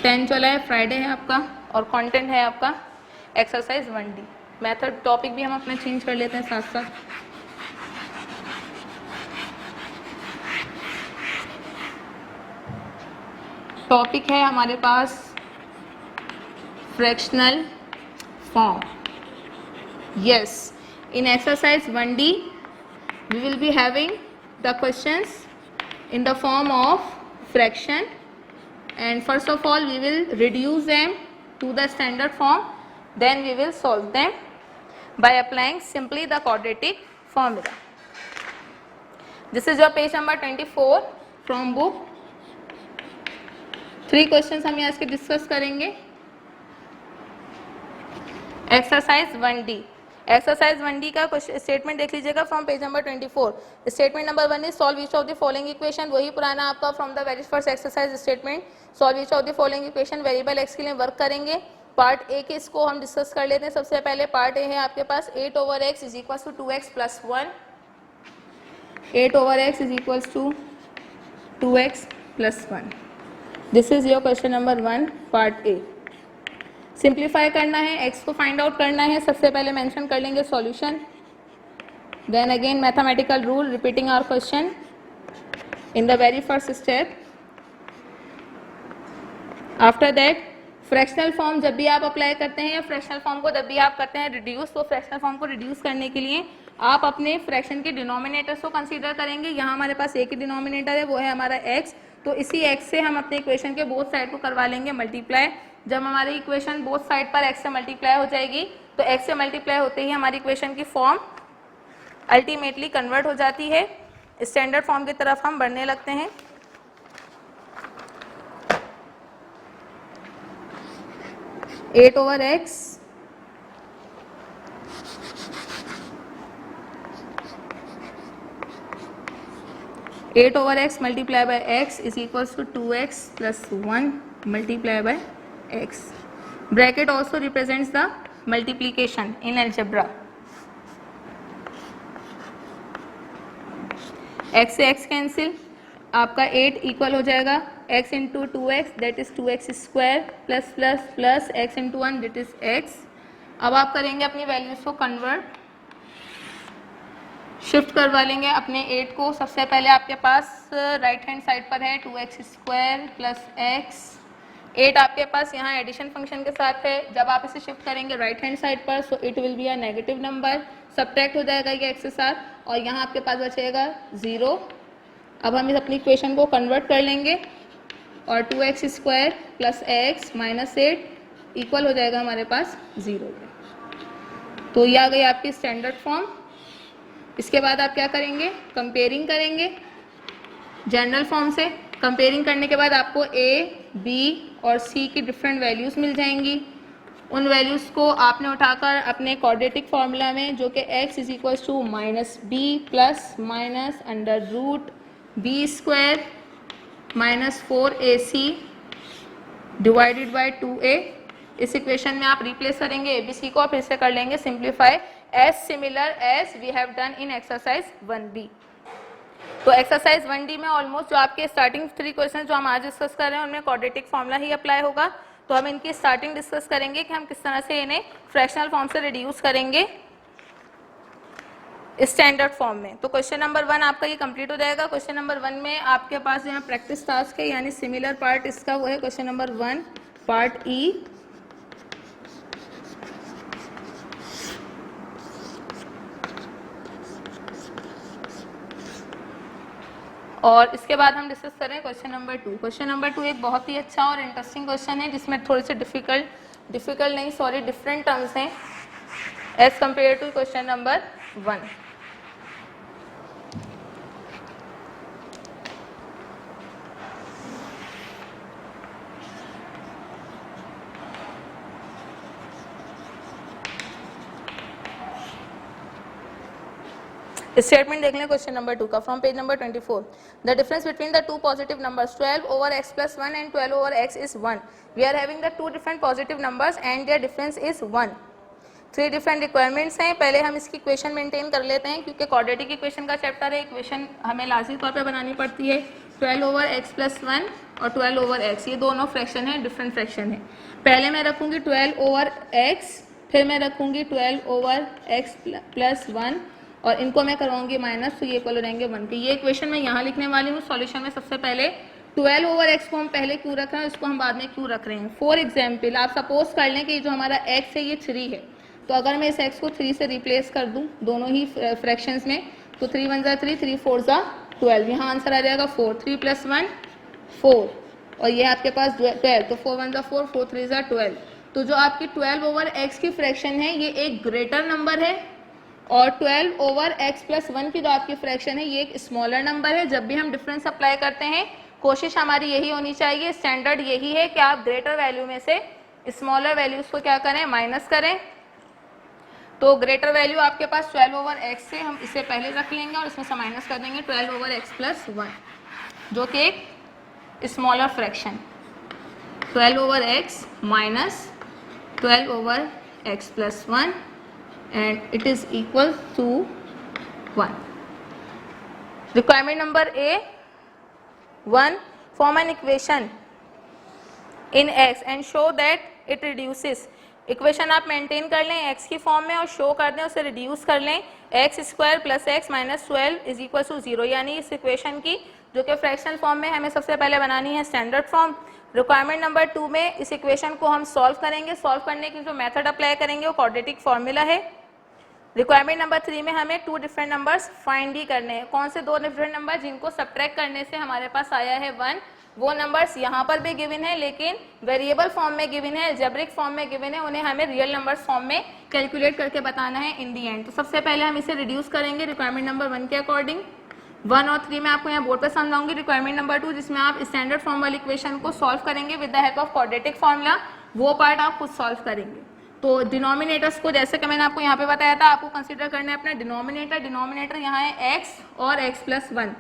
10 July Friday है आपका और कंटेंट है आपका एक्सरसाइज 1D। मेथड टॉपिक भी हम अपना चेंज कर लेते हैं साथ साथ। टॉपिक है हमारे पास fractional form. Yes, in exercise 1D we will be having the questions in the form of fraction, and first of all we will reduce them to the standard form, then we will solve them by applying simply the quadratic formula. This is your page number 24 from book. 3 questions हम यहाँ इसके discuss करेंगे। Exercise 1D, exercise 1D का statement देख लीजिएगा from page number 24। Statement number 1 is solve each of the following equation, वही पुराना आपका from the very first exercise statement. Solve each of the following equation, variable x के लिए work करेंगे। Part A के इसको हम डिस्कस कर लेते हैं। सबसे पहले पार्ट ए है आपके पास 8/x is equal to 2x + 1। 8/x is equal to 2x plus 1. This is your question number 1 part A. Simplify करना है, x को फाइंड आउट करना है. सबसे पहले मेंशन कर लेंगे solution. Then again mathematical rule repeating our question in the very first step. After that fractional form जब भी आप अप्लाई करते हैं या फ्रैक्शनल फॉर्म को जब भी आप करते हैं रिड्यूस, तो फ्रैक्शनल फॉर्म को रिड्यूस करने के लिए आप अपने फ्रैक्शन के डिनोमिनेटर्स को कंसीडर करेंगे. यहाँ हमारे पास एक ही डिनोमिनेटर है, वो है हमारा x. तो इसी x से हम अपने इक्वेशन के बोथ साइड को करवा लेंगे मल्टीप्लाई. जब हमारी इक्वेशन बोथ साइड पर x से मल्टीप्लाई हो जाएगी तो x से मल्टीप्लाई होते ही हमारी इक्वेशन की फॉर्म अल्टीमेटली कन्वर्ट हो जाती है. स्टैंडर्ड फॉर्म की तरफ हम बढ़ने लगते हैं. Eight over x multiply by x is equals to 2x plus 1 multiplied by x. Bracket also represents the multiplication in algebra. x से x कैंसिल, आपका 8 इक्वल हो जाएगा x into 2x that is 2x square plus plus plus x into 1 that is x. अब आप करेंगे अपनी values को convert, shift करवा लेंगे अपने 8 को. सबसे पहले आपके पास राइट हैंड साइड पर है 2x स्क्वायर प्लस x. 8 आपके पास यहाँ एडिशन फंक्शन के साथ है. जब आप इसे शिफ्ट करेंगे राइट हैंड साइड पर so it will be a negative number. Subtract हो जाएगा ये x के साथ और यहाँ आपके पास बचेगा 0. अब हम इस अपनी इक्वेशन को कन्वर्ट कर लेंगे और 2x square plus x minus 8 equal हो जाएगा हमारे पास 0. तो ये आ गई आपकी स्टैंडर्ड फॉर्म. इसके बाद आप क्या करेंगे, कंपेयरिंग करेंगे जनरल फॉर्म से. कंपेयरिंग करने के बाद आपको a, b और c की डिफरेंट वैल्यूज़ मिल जाएंगी. उन वैल्यूज़ को आपने उठाकर अपने क्वाड्रेटिक फार्मूला में जो कि x is equals to minus b plus minus under root b square minus 4ac divided by 2a, इस इक्वेशन में आप रिप्लेस करेंगे abc को और फिर से कर लेंगे simplify as similar as we have done in exercise 1b. तो एक्सरसाइज 1d में ऑलमोस्ट जो आपके स्टार्टिंग 3 क्वेश्चन जो हम आज डिस्कस कर रहे हैं उनमें क्वाड्रेटिक फॉर्मूला ही अप्लाई होगा. तो हम इनकी स्टार्टिंग डिस्कस करेंगे कि हम किस तरह से इन्हें फ्रैक्शनल फॉर्म से रिड्यूस करेंगे स्टैंडर्ड फॉर्म में. तो क्वेश्चन नंबर 1 आपका ये कंप्लीट हो जाएगा. क्वेश्चन नंबर 1 में आपके पास यहाँ प्रैक्टिस टास्क है यानी सिमिलर पार्ट इसका वो है क्वेश्चन नंबर 1 पार्ट ई. और इसके बाद हम डिस्कस करें क्वेश्चन नंबर 2. क्वेश्चन नंबर 2 एक बहुत ही अच्छा और इंटरेस्टिंग क्वेश्चन है जिसमें थोड़े से डिफरेंट टर्म्स हैं as compare to question number 1. Statement देख लें क्वेश्चन नंबर 2 का from page number 24. The difference between the two positive numbers 12 over x plus 1 and 12 over x is 1. We are having the two different positive numbers and their difference is 1. 3 different requirements हैं. पहले हम इसकी equation maintain कर लेते हैं क्योंकि quadratic equation का chapter है. इक्वेशन हमें लाजमी तौर पर बनानी पड़ती है. 12 ओवर x प्लस 1 और 12 ओवर x ये दोनों फ्रैक्शन है, डिफरेंट फ्रैक्शन है. पहले मैं रखूँगी 12 ओवर x, फिर मैं रखूँगी 12 ओवर x प्लस 1 और इनको मैं करवाऊंगी माइनस, तो ये इक्वल हो जाएंगे 1 के. ये इक्वेशन मैं यहाँ लिखने वाली हूँ. सॉल्यूशन में सबसे पहले 12 ओवर x को हम पहले क्यों रख रहे हैं, इसको हम बाद में क्यों रख रहे हैं. फॉर एग्जाम्पल आप सपोज कर लें कि जो हमारा x है ये 3 है, तो अगर मैं इस x को 3 से रिप्लेस कर दूँ दोनों ही फ्रैक्शंस में तो 3 1 ज़ा 3, 3 4 ज़ा 12. यहाँ आंसर आ जाएगा 4. 3 प्लस 1 4 और ये आपके पास 12, तो 4 1 ज़ा 4, 4 3 ज़ा 12. तो जो आपकी 12 ओवर x की फ्रैक्शन है ये एक ग्रेटर नंबर है और 12 ओवर x प्लस 1 की जो आपकी फ्रैक्शन है ये एक स्मॉलर नंबर है. जब भी हम डिफरेंस अप्लाई करते हैं कोशिश हमारी यही होनी चाहिए, स्टैंडर्ड यही है कि आप ग्रेटर वैल्यू में से स्मॉलर वैल्यूज को क्या करें, माइनस करें. तो ग्रेटर वैल्यू आपके पास 12 ओवर x से हम इसे पहले रख लेंगे और इसमें से माइनस कर देंगे 12 ओवर x प्लस 1 जो कि एक smaller fraction. 12 over x minus 12 over x plus 1 and it is equal to 1. Requirement number A, 1 form an equation in x and show that it reduces. Equation आप maintain कर लें x की form में और show कर दें, उसे reduce कर लें x square plus x minus 12 is equal to 0। यानी इस इक्वेशन की जो कि फ्रैक्शनल फॉर्म में हमें सबसे पहले बनानी है स्टैंडर्ड फॉर्म। रिक्वायरमेंट नंबर 2 में इस इक्वेशन को हम सॉल्व करेंगे। सॉल्व करने की जो मेथड अप्लाई करेंगे वो क्वाड्रेटिक फॉर्मूला है। रिक्वायरमेंट नंबर 3 में हमें 2 डिफरेंट नंबर्स फाइंड ही करने हैं। कौन से 2 डिफरेंट नंबर? जिनको सब्ट्रैक्ट करने से हमारे पास आया है 1। वो नंबर्स यहाँ पर भी गिवन है लेकिन वेरिएबल फॉर्म में गिवन है, अलजेब्रिक फॉर्म में गिवन है, उन्हें हमें रियल नंबर्स फॉर्म में कैलकुलेट करके बताना है इन दी एंड। तो सबसे पहले हम इसे रिड्यूस करेंगे रिक्वायरमेंट नंबर 1 के अकॉर्डिंग। 1 और 3 में आपको यहाँ बोर्ड पर समझाऊंगी। रिक्वायरमेंट नंबर 2 जिसमें आप स्टैंडर्ड फॉर्म वाली इक्वेशन को सॉल्व करेंगे with the help of quadratic formula, वो पार्ट आप खुद सॉल्व करेंगे। तो डिनोमिनेटर्स को जैसे कि मैंने आपको यहाँ पे बताया था, आपको कंसीडर करना है अपना डिनोमिनेटर। डिनोमिनेटर यहाँ है x और x प्लस 1,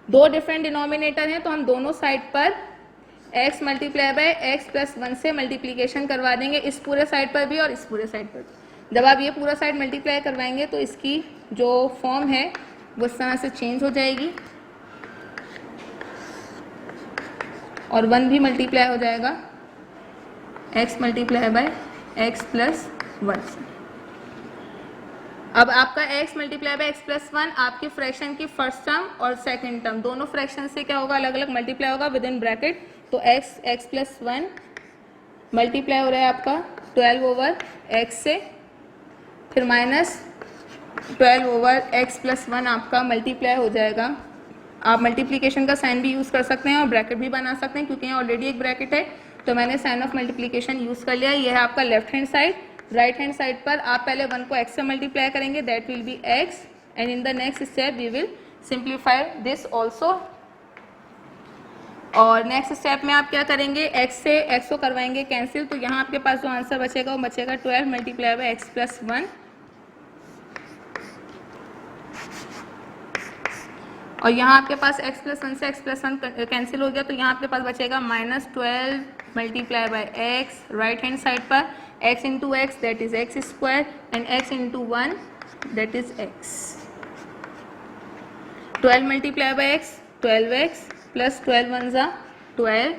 2 डिफरेंट डिनोमिनेटर हैं, तो हम दोनों साइड पर x multiply by x plus 1 से मल्टीप्लीकेशन करवा देंगे, इस पूरे साइड पर भी और इस पूरे साइड पर भी। जब आप ये पूरा साइड मल्टीप्लाई करवाएंगे तो इसकी जो फॉर्म है वो इस तरह से चेंज हो जाएगी और 1 भी मल्टीप्लाई हो जाएगा x multiply by x plus 1 से। अब आपका x multiply by x plus 1 आपकी फ्रैक्शन की फर्स्ट टर्म और सेकंड टर्म दोनों फ्रैक्शन से क्या होगा, अलग अलग मल्टीप्लाई होगा विद इन ब्रैकेट। तो x प्लस 1 मल्टीप्लाई हो रहा है आपका 12 ओवर x से, फिर माइनस 12 ओवर x प्लस 1 आपका मल्टीप्लाई हो जाएगा। आप मल्टीप्लीकेशन का साइन भी यूज़ कर सकते हैं और ब्रैकेट भी बना सकते हैं क्योंकि यहाँ ऑलरेडी एक ब्रैकेट है, तो मैंने साइन ऑफ मल्टीप्लीकेशन यूज़ कर लिया। ये है आपका left hand side. Right hand side पर आप पहले 1 को x से मल्टीप्लाई करेंगे, that will be x, and in the next step we will simplify this also. और नेक्स्ट स्टेप में आप क्या करेंगे, x से x को करवाएंगे कैंसिल, तो यहाँ आपके पास जो आंसर बचेगा वो बचेगा 12 मल्टीप्लाई बाय x प्लस 1। और यहाँ आपके पास x प्लस 1 से x प्लस 1 कैंसिल हो गया, तो यहाँ आपके पास बचेगा minus 12 multiply by x। Right hand side पर x into x that is x square and x into 1 that is x। 12 multiply by x 12x plus 12 1 जा 12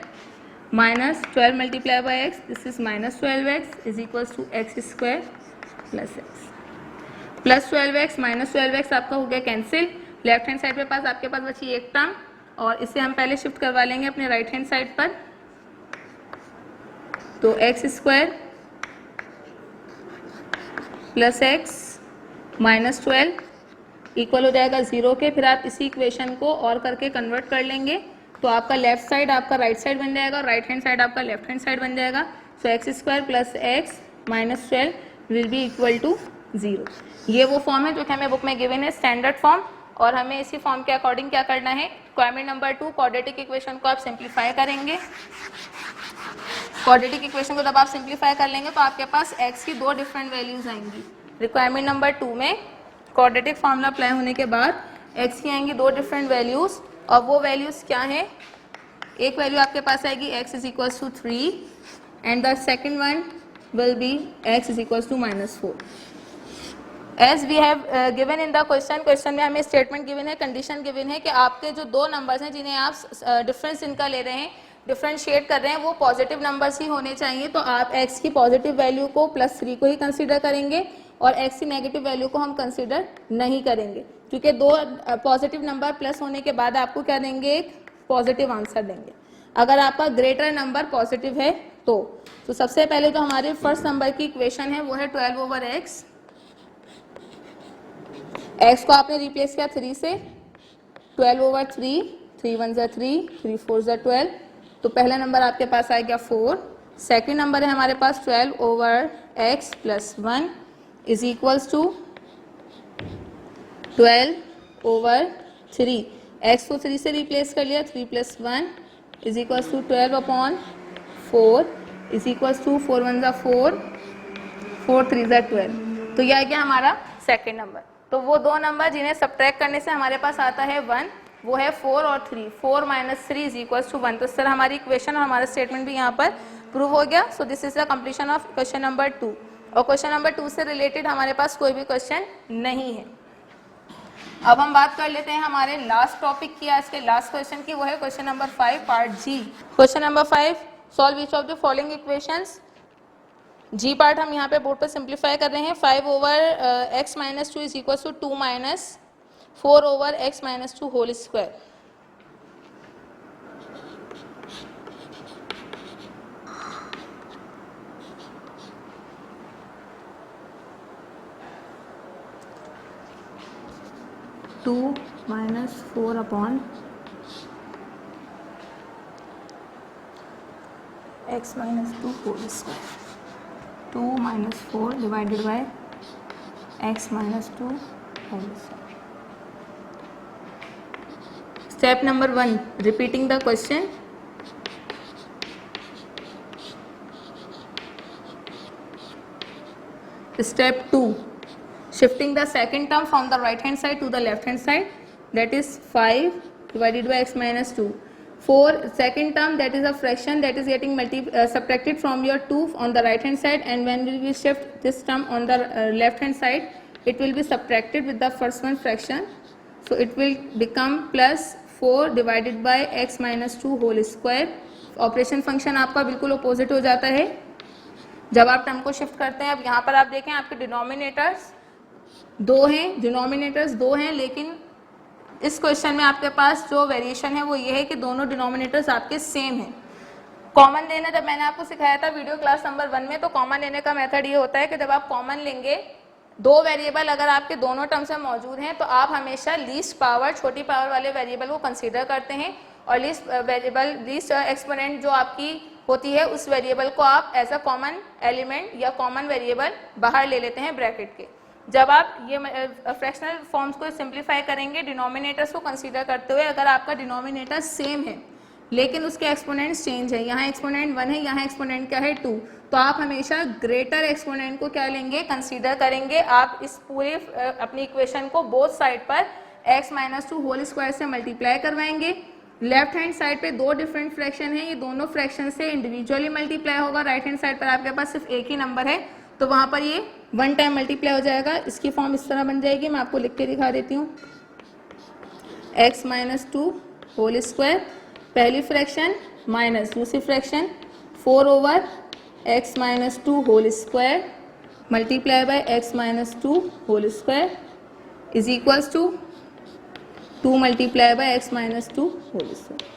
minus 12 multiply by x this is minus 12x is equals to x square plus x। Plus 12x minus 12x आपका हो गया cancel. Left hand side पे पास आपके पास बची एक term और इसे हम पहले शिफ्ट करवा लेंगे अपने राइट हैंड साइड पर। तो x square plus x minus 12 equal हो जाएगा 0 के। फिर आप इसी इक्वेशन को और करके कन्वर्ट कर लेंगे तो आपका लेफ्ट साइड आपका राइट साइड बन जाएगा और राइट हैंड साइड आपका लेफ्ट हैंड साइड बन जाएगा। So x square plus x minus 12 will be equal to 0। ये वो फॉर्म है जो कि हमें बुक में गिवन है स्टैंडर्ड फॉर्म, और हमें इसी फॉर्म के अकॉर्डिंग क्या करना है, रिक्वायरमेंट नंबर 2 क्वाड्रेटिक इक्वेशन को आप सिंप्लीफाई करेंगे। क्वाड्रेटिक इक्वेशन को जब आप सिंप्लीफाई कर लेंगे तो आपके पास x की 2 डिफरेंट वैल्यूज आएंगी। रिक्वायरमेंट नंबर 2 में क्वाड्रेटिक फॉर्मूला अप्लाई होने के बाद x की आएंगी 2 डिफरेंट वैल्यूज, और वो वैल्यूज क्या है, एक वैल्यू आपके पास आएगी x is equals to 3 and the second one will be x is equals to -4। As we have given in the question में हमें स्टेटमेंट गिवन है, कंडीशन गिवन है कि आपके जो 2 नंबर्स हैं जिन्हें आप डिफरेंस इनका ले रहे हैं, डिफरेंशिएट कर रहे हैं, वो पॉजिटिव नंबर्स ही होने चाहिए। तो आप x की पॉजिटिव वैल्यू को +3 को ही कंसीडर करेंगे और x की नेगेटिव वैल्यू को हम कंसीडर नहीं करेंगे, क्योंकि 2 पॉजिटिव नंबर प्लस होने के बाद आपको क्या देंगे, एक पॉजिटिव आंसर देंगे। अगर आपका ग्रेटर नंबर पॉजिटिव है तो सबसे पहले जो हमारे फर्स्ट नंबर की इक्वेशन है वो है 12 ओवर x। x को आपने रिप्लेस किया 3 से, 12 ओवर 3, 3 1 ज़ा 3, 3 4 ज़ा 12, तो पहला नंबर आपके पास आ गया 4। सेकेंड नंबर है हमारे पास 12 over x plus 1 is equals to 12 over 3। x को 3 से रिप्लेस कर लिया, 3 plus 1 is equals to 12 upon 4 is equals to 4 1 ज़ा 4, 4 3 ज़ा 12। तो यह आ गया हमारा सेकेंड नंबर। तो वो 2 नंबर जिन्हें सब्ट्रैक्ट करने से हमारे पास आता है 1, वो है 4 और 3। 4 माइनस 3 इज इक्वल्स टू 1। तो इस तरह हमारी इक्वेशन और हमारा स्टेटमेंट भी यहाँ पर प्रूव हो गया। सो this is the completion of question number 2। और क्वेश्चन नंबर 2 से रिलेटेड हमारे पास कोई भी क्वेश्चन नहीं है। अब हम बात कर लेते हैं हमारे लास्ट टॉपिक की, आज के लास्ट क्वेश्चन की, वो है question number 5 part G. Question number 5, solve each of the following equations. G part हम यहाँ पे बोर्ड पर सिंप्लीफाई कर रहे हैं। 5 over x minus 2 is equal to 2 minus 4 over x minus 2 whole square. Two minus 4 upon x minus 2 whole square, 2 minus 4 divided by x minus 2 whole square. Step number 1, repeating the question. Step 2, shifting the second term from the right hand side to the left hand side, that is 5 divided by x minus 2. 4 second term, that is a fraction that is getting subtracted from your 2 on the right hand side, and when we shift this term on the left hand side, it will be subtracted with the first one fraction, so it will become plus 4 divided by x minus 2 whole square. Operation function आपका बिल्कुल opposite हो जाता है जब आप term को shift करते हैं। अब यहाँ पर आप देखें आपके डिनोमिनेटर्स दो हैं, लेकिन इस क्वेश्चन में आपके पास जो वेरिएशन है वो ये है कि दोनों डिनोमिनेटर्स आपके सेम हैं। कॉमन लेना, जब मैंने आपको सिखाया था वीडियो क्लास नंबर 1 में, तो कॉमन लेने का मेथड ये होता है कि जब आप कॉमन लेंगे, दो वेरिएबल अगर आपके दोनों टर्म्स में मौजूद हैं, तो आप हमेशा लीस्ट पावर, छोटी पावर वाले वेरिएबल को कंसीडर करते हैं, और लीस्ट एक्सपोनेंट जो आपकी होती है उस वेरिएबल को आप एज अ कॉमन एलिमेंट या कॉमन वेरिएबल बाहर ले लेते हैं ब्रैकेट के। जब आप ये फ्रैक्शनल फॉर्म्स को सिंप्लीफाई करेंगे डिनोमिनेटर्स को कंसीडर करते हुए, अगर आपका डिनोमिनेटर सेम है लेकिन उसके एक्सपोनेंट्स चेंज है, यहाँ एक्सपोनेंट 1 है, यहाँ एक्सपोनेंट क्या है 2, तो आप हमेशा ग्रेटर एक्सपोनेंट को क्या लेंगे, कंसीडर करेंगे। आप इस पूरे अपनी इक्वेशन को बोथ साइड पर x माइनस 2 होल स्क्वायर से मल्टीप्लाई करवाएंगे। लेफ्ट हैंड साइड पे दो डिफरेंट फ्रैक्शन है, ये दोनों फ्रैक्शन से इंडिविजुअली मल्टीप्लाई होगा। राइट हैंड साइड पर आपके पास सिर्फ एक ही नंबर है, तो वहाँ पर ये 1 टाइम मल्टीप्लाई हो जाएगा। इसकी फॉर्म इस तरह बन जाएगी, मैं आपको लिख के दिखा देती हूँ। x माइनस 2 होल स्क्वायर पहली फ्रैक्शन माइनस दूसरी fraction 4 over x minus 2 whole square multiply by x minus 2 whole square is equals to 2 multiply by x minus 2 whole square.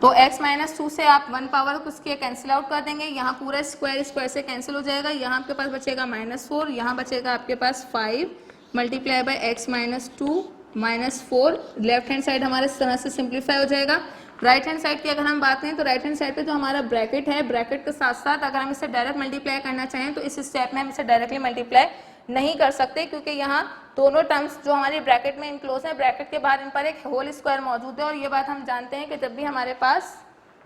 तो x माइनस 2 से आप 1 पावर को उसके कैंसिल आउट कर देंगे, यहाँ पूरा स्क्वायर स्क्वायर से कैंसिल हो जाएगा, यहाँ आपके पास बचेगा -4, यहाँ बचेगा आपके पास 5 multiply by x minus 2 -4। Left hand side हमारे इस तरह से सिंप्लीफाई हो जाएगा। राइट हैंड साइड की अगर हम बात करें तो राइट हैंड साइड पे जो हमारा ब्रैकेट है, ब्रैकेट के साथ साथ अगर हम इसे डायरेक्ट मल्टीप्लाई करना चाहें तो इस स्टेप में हम इसे डायरेक्टली मल्टीप्लाई नहीं कर सकते, क्योंकि यहाँ दोनों टर्म्स जो हमारी ब्रैकेट में इनक्लोज है, ब्रैकेट के बाहर इन पर एक होल स्क्वायर मौजूद है। और ये बात हम जानते हैं कि जब भी हमारे पास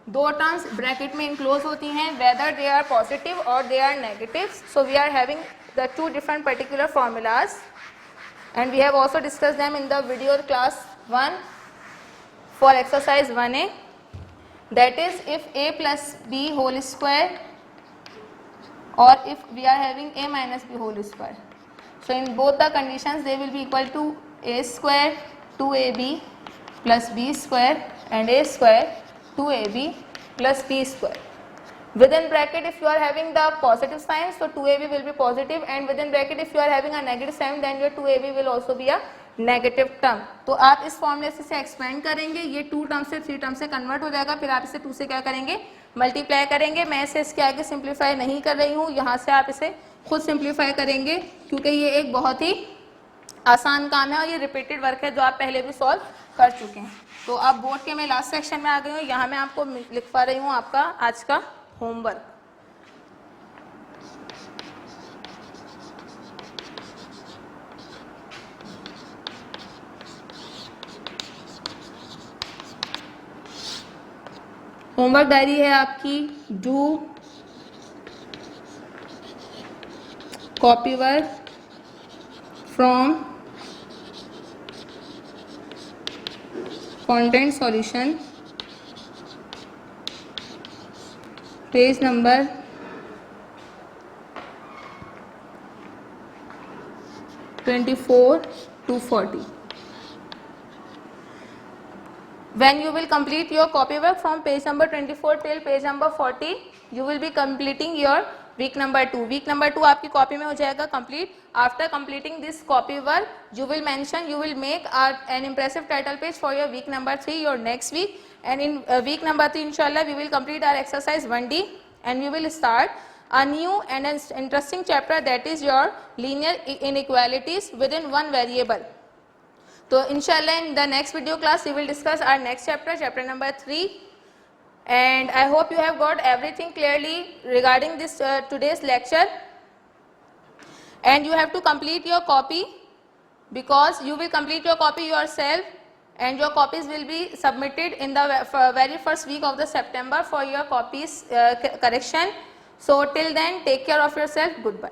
दो टर्म्स ब्रैकेट में इनक्लोज होती हैं, वेदर दे आर पॉजिटिव और they are negative, so we are having the 2 different particular formulas and we have also discussed them in the video class 1 for exercise 1a, that is if a plus b whole square or if we are having a minus b whole square, so in both the conditions they will be equal to a square 2ab plus b square and a square 2ab plus b square. Within bracket if you are having the positive sign, so 2ab will be positive, and within bracket if you are having a negative sign then your 2ab will also be a negative term. तो आप इस फॉर्मूले से expand करेंगे, ये 2 term से 3 term से convert हो जाएगा, फिर आप इसे 2 से क्या करेंगे, मल्टीप्लाई करेंगे। मैं इसे इसके आगे सिंप्लीफाई नहीं कर रही हूँ, यहाँ से आप इसे खुद सिंप्लीफाई करेंगे, क्योंकि ये एक बहुत ही आसान काम है और ये रिपीटेड वर्क है जो आप पहले भी सॉल्व कर चुके हैं। तो अब बोर्ड के मैं लास्ट सेक्शन में आ गई हूँ, यहाँ मैं आपको लिखवा रही हूँ आपका आज का होमवर्क। होमवर्क डायरी है आपकी, do copy work from content solution page number 24 to 40। When you will complete your copy work from page number 24 till page number 40, you will be completing your week number 2. Week number 2 आपकी copy में हो जाएगा complete. After completing this copy work, you will mention, you will make an impressive title page for your week number 3, your next week. And in week number 3, inshallah, we will complete our exercise 1D, and we will start a new and an interesting chapter, that is your linear inequalities within one variable. So inshallah in the next video class we will discuss our next chapter, chapter number 3, and I hope you have got everything clearly regarding this today's lecture. And you have to complete your copy, because you will complete your copy yourself, and your copies will be submitted in the very first week of the September for your copies correction. So till then, take care of yourself. Goodbye.